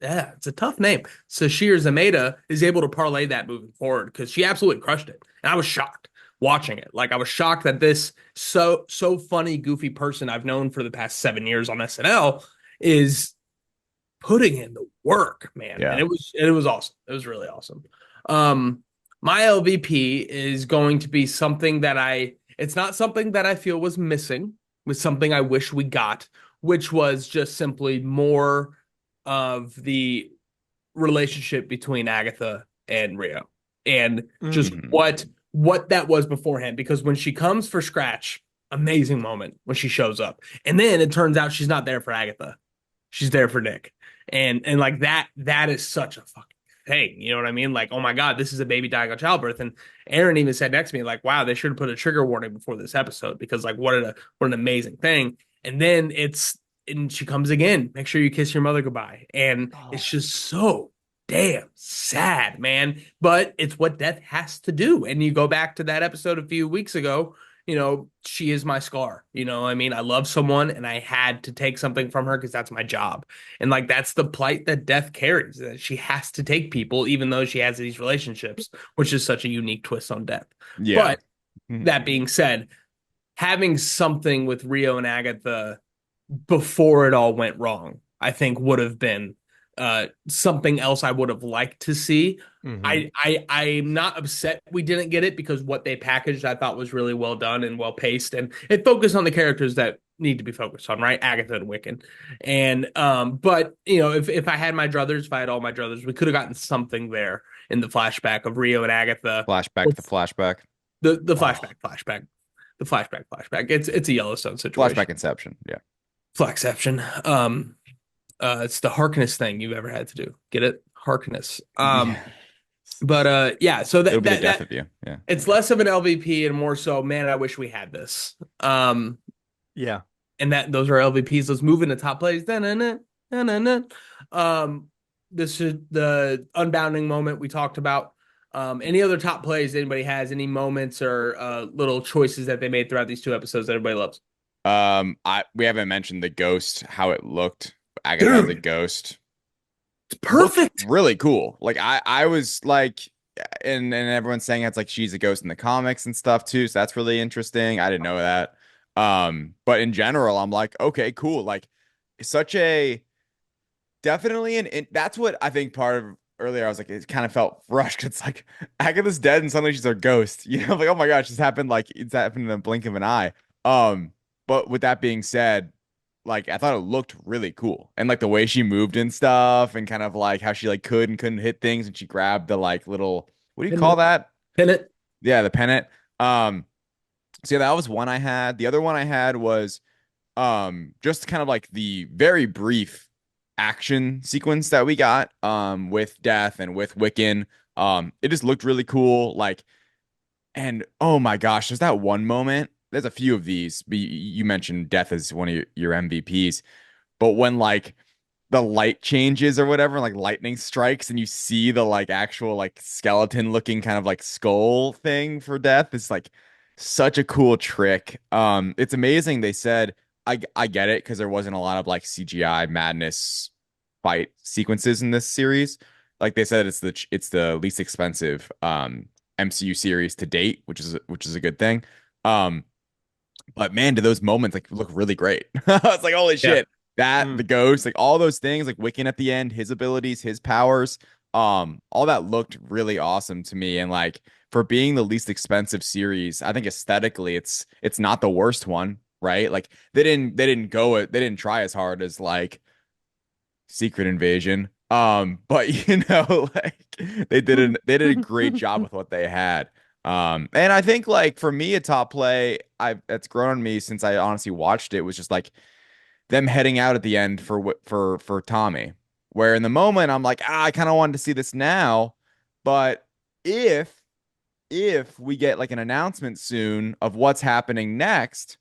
yeah, it's a tough name. Sashir Zameda is able to parlay that moving forward because she absolutely crushed it. And I was shocked watching it. Like I was shocked that this so funny, goofy person I've known for the past 7 years on SNL is putting in the work, man. And Yeah. it was awesome. It was really awesome. My LVP is going to be something that it's not something that I feel was missing, was something I wish we got, which was just simply more of the relationship between Agatha and Rio and just Mhm. what that was beforehand. Because when she comes for Scratch, amazing moment when she shows up. And then it turns out she's not there for Agatha. She's there for Nick. And like that is such a fucking thing. You know what I mean? Like, oh my God, this is a baby dying of childbirth. And Aaron even said next to me, like, wow, they should have put a trigger warning before this episode because like what an amazing thing. And then and she comes again. Make sure you kiss your mother goodbye. And it's just so damn sad, man. But it's what death has to do. And you go back to that episode a few weeks ago, she is my scar. I mean, I love someone and I had to take something from her because that's my job. And like that's the plight that death carries, that she has to take people, even though she has these relationships, which is such a unique twist on death. Yeah. But that being said, having something with Rio and Agatha before it all went wrong, I think would have been something else I would have liked to see. I'm not upset we didn't get it because what they packaged I thought was really well done and well paced, and it focused on the characters that need to be focused on, right? Agatha and Wiccan. And but if I had my druthers, if I had all my druthers, we could have gotten something there in the flashback of Rio and Agatha. Flashback to flashback. The flashback. The flashback. It's a Yellowstone situation. Flashback Inception. Yeah. Flexception. It's the Harkness thing you've ever had to do. Get it? Harkness. Yeah. But yeah, so It would be the that death of you. Yeah. it's less of an LVP and more so, man, I wish we had this. Yeah. And those are LVPs. Let's move into top plays. Da-na-na, da-na-na. This is the unbounding moment we talked about. Any other top plays anybody has, any moments or little choices that they made throughout these two episodes that everybody loves? We haven't mentioned the ghost, how it looked. Agatha as a ghost. It's perfect. Looked really cool. Like I was like, and everyone's saying it's like she's a ghost in the comics and stuff too. So that's really interesting. I didn't know that. But in general, I'm like, okay, cool. Like such a definitely and that's what I think part of earlier I was like, it kind of felt rushed. It's like Agatha's dead and suddenly she's a ghost. Like, oh my gosh, it's happened in the blink of an eye. But with that being said, like I thought it looked really cool. And like the way she moved and stuff and kind of like how she like could and couldn't hit things and she grabbed the like little what do you call that? Pennant. Yeah, the pennant. So yeah, that was one I had. The other one I had was just kind of like the very brief action sequence that we got with Death and with Wiccan. It just looked really cool. Like, and oh my gosh, there's that one moment. There's a few of these. But you mentioned Death as one of your MVPs, but when like the light changes or whatever, like lightning strikes, and you see the like actual like skeleton looking kind of like skull thing for Death, it's like such a cool trick. It's amazing. They said I get it because there wasn't a lot of like CGI madness fight sequences in this series. Like they said, it's the least expensive MCU series to date, which is a good thing. But man, do those moments like look really great. I was like, holy shit. The ghost, like all those things, like Wiccan at the end, his abilities, his powers, all that looked really awesome to me. And like for being the least expensive series, I think aesthetically it's not the worst one, right? Like they didn't try as hard as like Secret Invasion. But like they did a great job with what they had. And I think like for me, a top play that's grown on me since I honestly watched it was just like them heading out at the end for Tommy. Where in the moment I'm like, I kind of wanted to see this now, but if we get like an announcement soon of what's happening next,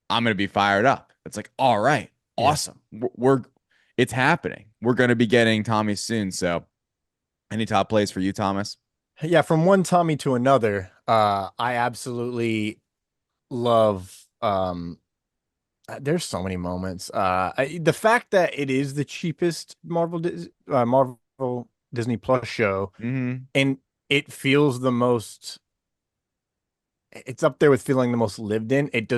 I'm gonna be fired up It's like, all right, Yeah. awesome. It's happening. We're going to be getting Tommy soon. So, any top plays for you, Thomas? Yeah, from one Tommy to another, I absolutely love there's so many moments. The fact that it is the cheapest Marvel Disney Plus show, Hmm. and it feels the most, it's up there with feeling the most lived in. It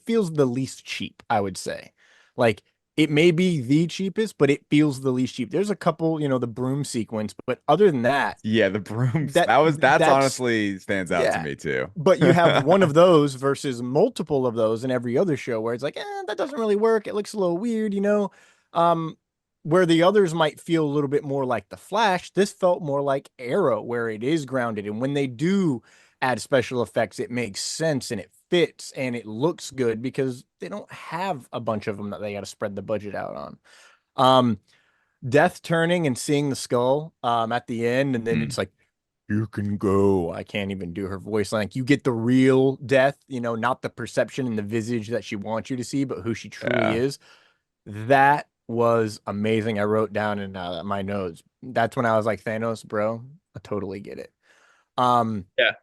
feels the least cheap, I would say. Like it may be the cheapest, but it feels the least cheap. There's a couple, the broom sequence, but other than that, Yeah, the brooms. that That's that's honestly stands out to yeah. me too. But you have one of those versus multiple of those in every other show where it's like, that doesn't really work. It looks a little weird. Um, where the others might feel a little bit more like The Flash, this felt more like Arrow, where it is grounded. And when they do add special effects, it makes sense and it fits and it looks good because they don't have a bunch of them that they got to spread the budget out on. Um, Death turning and seeing the skull at the end, and then Mm. it's like, you can go. I can't even do her voice. Like you get the real death, not the perception and the visage that she wants you to see, but who she truly Yeah. is. That was amazing. I wrote down in my notes. That's when I was like, Thanos, bro, I totally get it. Um, Yeah.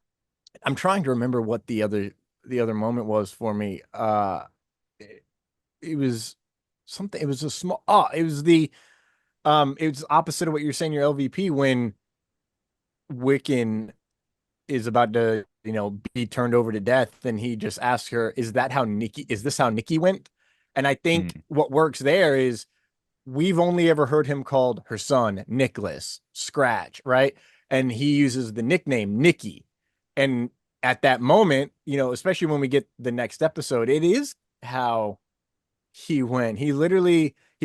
I'm trying to remember what the other moment was for me. It was something. It was a small. Oh, it was opposite of what you're saying. Your LVP when Wiccan is about to, be turned over to death, then he just asks her, is this how Nikki went? And I think Mm. what works there is we've only ever heard him called her son, Nicholas, Scratch, right? And he uses the nickname Nikki. And at that moment, especially when we get the next episode, it is how he went. He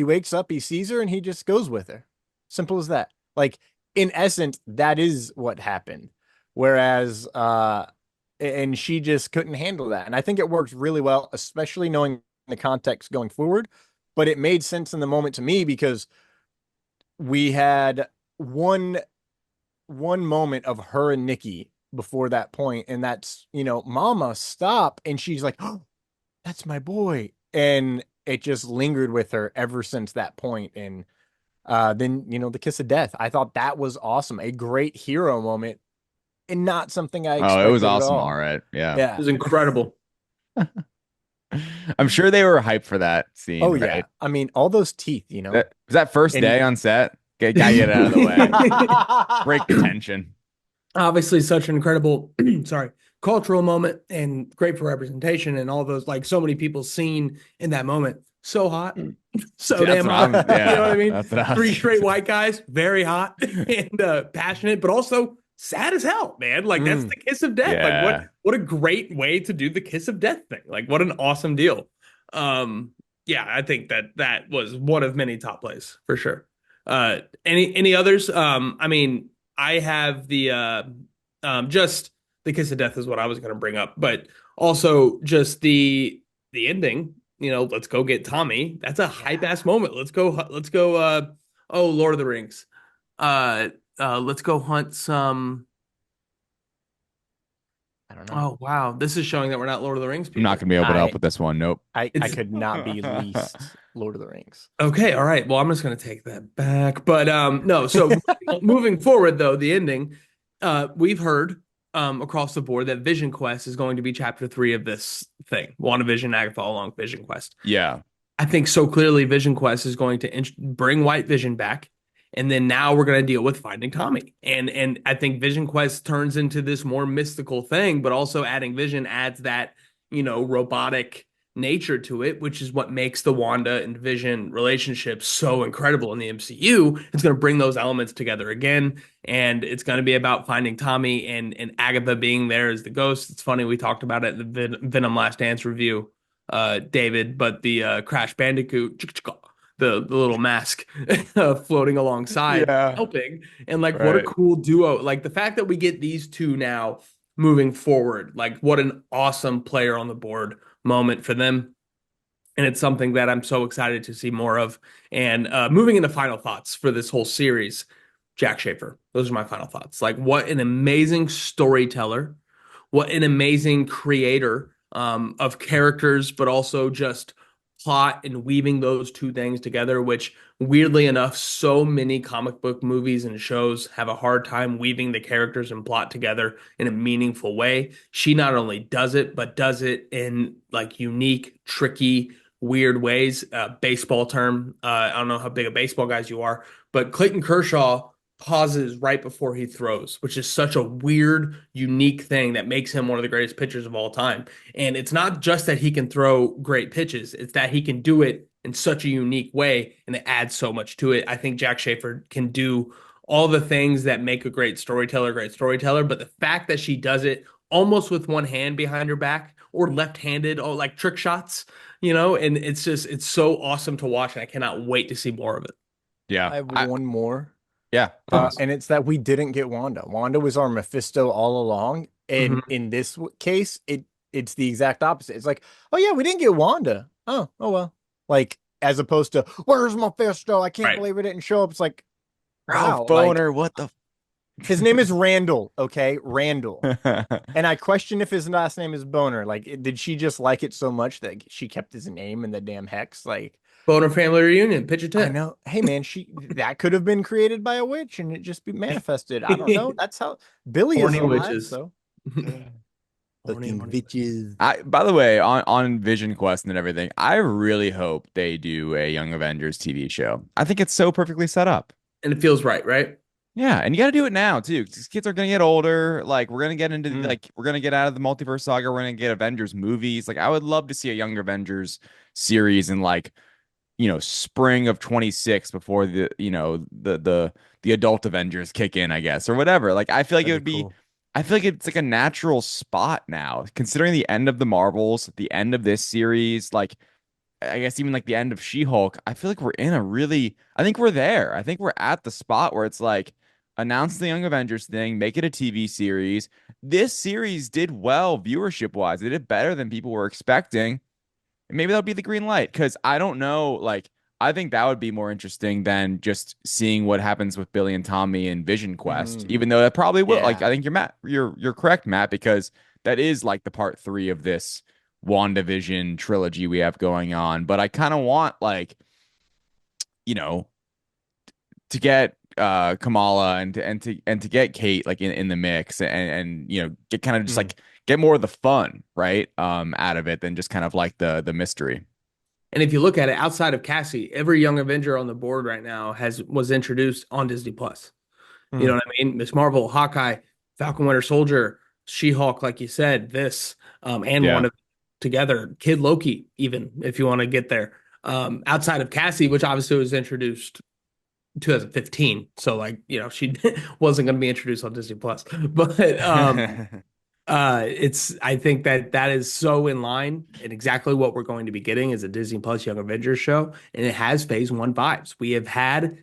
wakes up, he sees her, and he just goes with her. Simple as that. Like in essence, that is what happened. Whereas and she just couldn't handle that. And I think it works really well, especially knowing the context going forward. But it made sense in the moment to me because we had one one moment of her and Nikki before that point, and that's, Mama, stop. And she's like, oh, that's my boy. And it just lingered with her ever since that point. And then, the kiss of death. I thought that was awesome. A great hero moment and not something I Oh, it was expected at awesome. All all. right. Yeah. It Yeah. was incredible. I'm sure they were hyped for that scene, Oh yeah. right? I mean, all those teeth, Was that first and day on set? Gotta get it out of the way. Break the tension. Obviously such an incredible sorry, cultural moment and great for representation and all those, like, so many people seen in that moment. So hot. So That's damn what hot. I'm, You know what yeah, I mean? that's what I was Three gonna straight say. white guys, very hot and passionate, but also sad as hell, man. Like that's Mm. the kiss of death. Like what Yeah. what a great way to do the kiss of death thing. Like what an awesome deal. Yeah, I think that was one of many top plays for sure. Any others? I mean, I have the just the kiss of death is what I was going to bring up, but also just the ending. Let's go get Tommy. That's a hype ass moment. Let's go. Let's go. Oh, Lord of the Rings. Uh, let's go hunt some. I don't know. Oh wow, this is showing that we're not Lord of the Rings I'm not people. gonna be able to help I with this one. Nope. I It's could not be least Lord of the Rings. okay. All right. Well, I'm just going to take that back. But no. So moving forward, though, the ending, we've heard across the board that Vision Quest is going to be chapter 3 of this thing. WandaVision, Agatha All Along, Vision Quest. Yeah. I think so clearly Vision Quest is going to bring White Vision back. And then now we're going to deal with finding Tommy. And I think Vision Quest turns into this more mystical thing, but also adding Vision adds that, robotic nature to it, which is what makes the Wanda and Vision relationship so incredible in the MCU. It's going to bring those elements together again. And it's going to be about finding Tommy and Agatha being there as the ghost. It's funny, we talked about it in the Venom Last Dance review, David, but the Crash Bandicoot, the little mask floating alongside, Yeah. helping. And like, what a Right. cool duo. Like the fact that we get these two now moving forward, like what an awesome player on the board moment for them. And it's something that I'm so excited to see more of. And moving into final thoughts for this whole series, Jack Schaefer. Those are my final thoughts. Like, what an amazing storyteller, what an amazing creator of characters, but also just plot and weaving those two things together, which weirdly enough, so many comic book movies and shows have a hard time weaving the characters and plot together in a meaningful way. She not only does it, but does it in like unique, tricky, weird ways. Baseball term. I don't know how big a baseball guys you are, but Clayton Kershaw pauses right before he throws, which is such a weird, unique thing that makes him one of the greatest pitchers of all time. And it's not just that he can throw great pitches, it's that he can do it in such a unique way and it adds so much to it. I think Jack Schaefer can do all the things that make a great storyteller, but the fact that she does it almost with one hand behind her back or left-handed, or like trick shots, and it's so awesome to watch and I cannot wait to see more of it. Yeah. I have one more. Yeah. And it's that we didn't get Wanda. Wanda was our Mephisto all along, and Mhm. in this case, it's the exact opposite. It's like, oh yeah, we didn't get Wanda. Oh well. Like as opposed to, where's Mephisto? I can't Right. believe it didn't show up. It's like, Ralph wow, Boner, what the his name is Randall. Okay, Randall. f- And I question if his last name is Boner. Like, did she just like it so much that she kept his name in the damn hex? Like, Boner family reunion, pitch a I tent. know. Hey man, that could have been created by a witch and it just be manifested. I don't know. That's how Billy is Horny alive. witches. So Horny, fucking horny. bitches. By the way, on Vision Quest and everything, I really hope they do a Young Avengers TV show. I think it's so perfectly set up. And it feels right, right? Yeah, and you got to do it now too. 'Cause these kids are gonna get older. Like we're gonna get into we're gonna get out of the multiverse saga. We're gonna get Avengers movies. Like I would love to see a Young Avengers series in like spring of 26 before the adult Avengers kick in, I guess, or whatever. Like I feel like it That'd would be be. cool. I feel like it's like a natural spot now, considering the end of the Marvels, the end of this series, like I guess even like the end of She-Hulk. I feel like we're in a really, I think we're there. I think we're at the spot where it's like announce the Young Avengers thing, make it a TV series. This series did well viewership wise. It did better than people were expecting. And maybe that'll be the green light because I don't know. Like, I think that would be more interesting than just seeing what happens with Billy and Tommy and Vision Quest, Mhm. even though that probably will. Like, Yeah. I think you're correct, Matt, because that is like the part three of this WandaVision trilogy we have going on. But I kind of want like, you know, to get Kamala and to get Kate like in the mix and get kind of just like get more of the fun, right? Out of it than just kind of like the mystery. And if you look at it outside of Cassie, every young Avenger on the board right now was introduced on Disney Plus. You know Mm. what I mean? Miss Marvel, Hawkeye, Falcon Winter Soldier, She-Hulk, like you said, this, and Yeah. one of together, Kid Loki, even if you want to get there. Outside of Cassie, which obviously was introduced 2015. So like, she wasn't going to be introduced on Disney Plus. But I think that is so in line and exactly what we're going to be getting is a Disney Plus Young Avengers show, and it has phase one vibes. We have had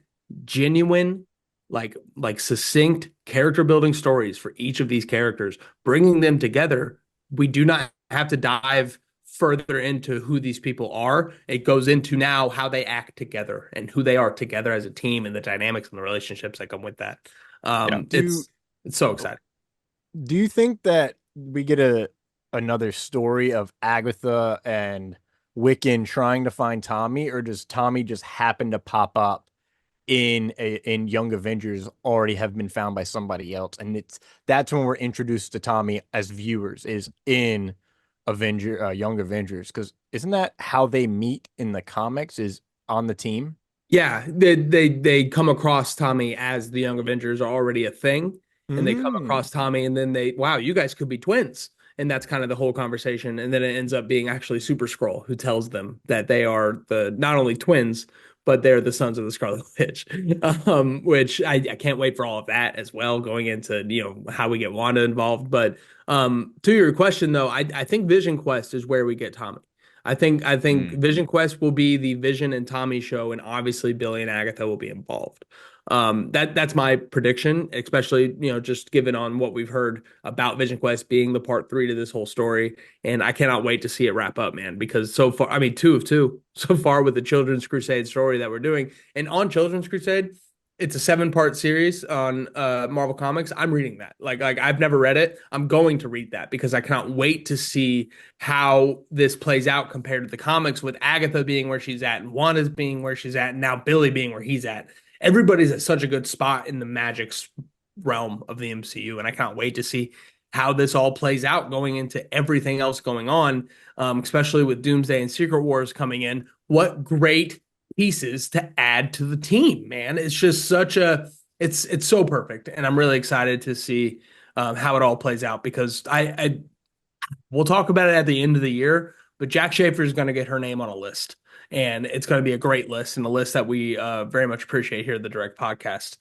genuine, like succinct character building stories for each of these characters, bringing them together. We do not have to dive further into who these people are. It goes into now how they act together and who they are together as a team and the dynamics and the relationships that come with that. Yeah. It's so exciting. Do you think that we get another story of Agatha and Wiccan trying to find Tommy, or does Tommy just happen to pop up in Young Avengers already have been found by somebody else? And that's when we're introduced to Tommy as viewers is in Young Avengers, because isn't that how they meet in the comics? Is on the team? Yeah, they come across Tommy as the Young Avengers are already a thing, and they come Mm. across Tommy, and then wow, you guys could be twins, and that's kind of the whole conversation, and then it ends up being actually Super Skrull who tells them that they are the not only twins, but they're the sons of the Scarlet Witch, which I can't wait for all of that as well, going into how we get Wanda involved. But to your question though, I think Vision Quest is where we get Tommy. I think Mm. Vision Quest will be the Vision and Tommy show, and obviously Billy and Agatha will be involved. That's my prediction, especially just given on what we've heard about Vision Quest being the part three to this whole story, and I cannot wait to see it wrap up, man. Because so far, I mean, two of two so far with the Children's Crusade story that we're doing, and on Children's Crusade, It's a 7-part series on Marvel Comics. I'm reading that. Like I've never read it. I'm going to read that because I cannot wait to see how this plays out compared to the comics, with Agatha being where she's at and Wanda's being where she's at and now Billy being where he's at. Everybody's at such a good spot in the Magic's realm of the MCU, and I can't wait to see how this all plays out going into everything else going on, especially with Doomsday and Secret Wars coming in. What great pieces to add to the team, man. It's just such a it's so perfect, and I'm really excited to see how it all plays out because I we'll talk about it at the end of the year, but Jack Schaefer is going to get her name on a list, and it's going to be a great list and a list that we very much appreciate here at the Direct Podcast.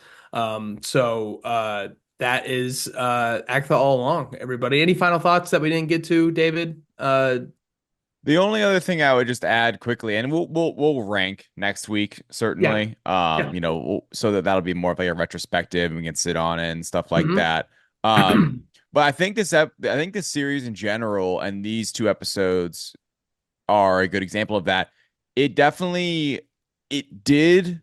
That is Agatha All Along, everybody. Any final thoughts that we didn't get to, David? The only other thing I would just add quickly, and we'll rank next week Yeah, certainly. yeah. So that'll be more of like a retrospective and we can sit on it and stuff like Mhm. that. But I think this series in general and these two episodes are a good example of that. It definitely it did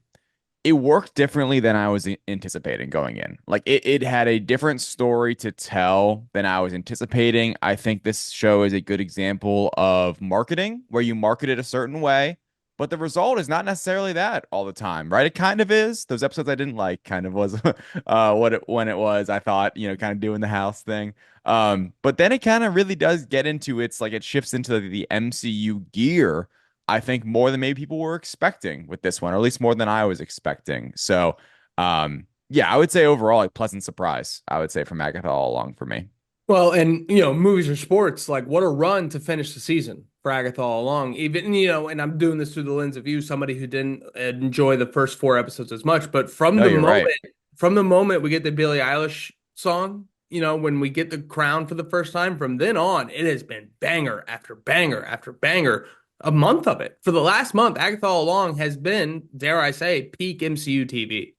it worked differently than I was anticipating going in. Like it had a different story to tell than I was anticipating. I think this show is a good example of marketing where you market it a certain way, but the result is not necessarily that all the time, right? It kind of is. Those episodes I didn't like kind of was when it was, I thought, kind of doing the house thing. But then it kind of really does get into it shifts into the MCU gear. I think more than maybe people were expecting with this one, or at least more than I was expecting. So, yeah, I would say overall, like pleasant surprise, I would say from Agatha All Along for me. Well, and movies or sports, like what a run to finish the season for Agatha All Along. Even, and I'm doing this through the lens of you, somebody who didn't enjoy the first 4 episodes as much, but No, you're right. from the moment we get the Billie Eilish song, when we get the crown for the first time, from then on, it has been banger after banger after banger. A month of it. For the last month, Agatha All Along has been, dare I say, peak MCU TV.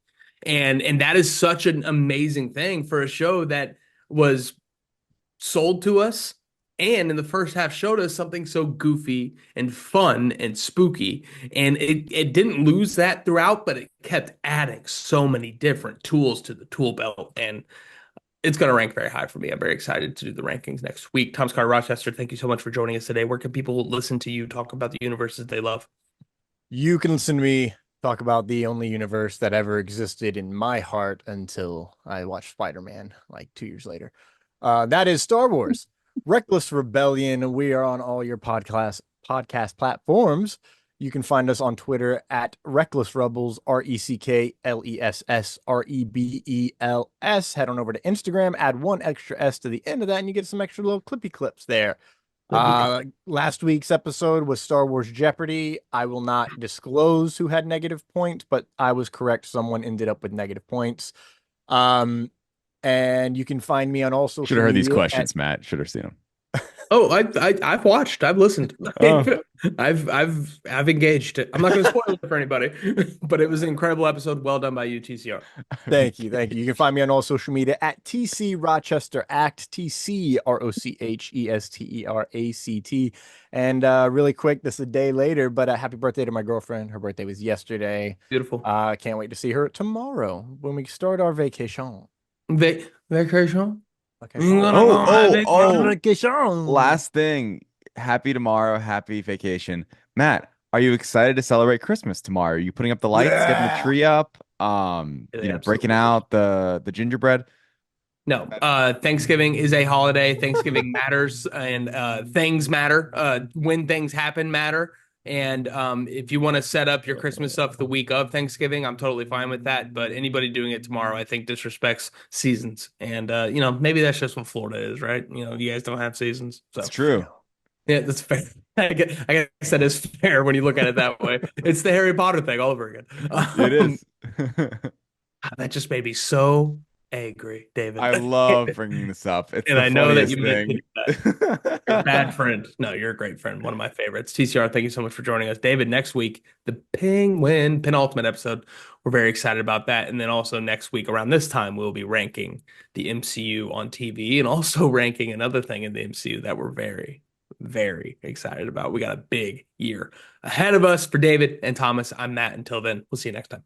And that is such an amazing thing for a show that was sold to us and in the first half showed us something so goofy and fun and spooky, and it didn't lose that throughout, but it kept adding so many different tools to the tool belt, and it's going to rank very high for me. I'm very excited to do the rankings next week. Thomas Carter Rochester, thank you so much for joining us today. Where can people listen to you talk about the universes they love? You can listen to me talk about the only universe that ever existed in my heart until I watched Spider-Man like 2 years later. That is Star Wars. Reckless Rebellion. We are on all your podcast platforms. You can find us on Twitter at Reckless Rebels, RECKLESSREBELS. Head on over to Instagram, add one extra S to the end of that, and you get some extra little clippy clips there. Last week's episode was Star Wars Jeopardy. I will not disclose who had negative points, but I was correct. Someone ended up with negative points. And you can find me on all social Should have heard these media questions, Matt. Should have seen them. Oh, I've watched, I've listened, Oh. I've engaged. I'm not going to spoil it for anybody, but it was an incredible episode. Well done by you, TCR. Thank you. Thank you. You can find me on all social media at TC Rochester Act, TCROCHESTERACT. And really quick, this is a day later, but happy birthday to my girlfriend. Her birthday was yesterday. Beautiful. Can't wait to see her tomorrow when we start our vacation. Vacation. Vacation. Last thing. Happy tomorrow. Happy vacation. Matt, are you excited to celebrate Christmas tomorrow? Are you putting up the lights, getting the tree up? Breaking out the gingerbread? No, Thanksgiving is a holiday. Thanksgiving matters, and things matter. When things happen matter. And if you want to set up your Christmas stuff the week of Thanksgiving, I'm totally fine with that. But anybody doing it tomorrow, I think, disrespects seasons. And maybe that's just what Florida is, right? You guys don't have seasons, so It's true. yeah, that's fair. I guess that is fair when you look at it that way. It's the Harry Potter thing all over again. It is. That just made me so angry, David. I love bringing this up. It's And the I know that funniest you meant to do thing. You're a bad friend. No, you're a great friend. One of my favorites. TCR, thank you so much for joining us. David, next week, the Penguin penultimate episode. We're very excited about that. And then also next week, around this time, we'll be ranking the MCU on TV and also ranking another thing in the MCU that we're very, very excited about. We got a big year ahead of us. For David and Thomas, I'm Matt. Until then, we'll see you next time.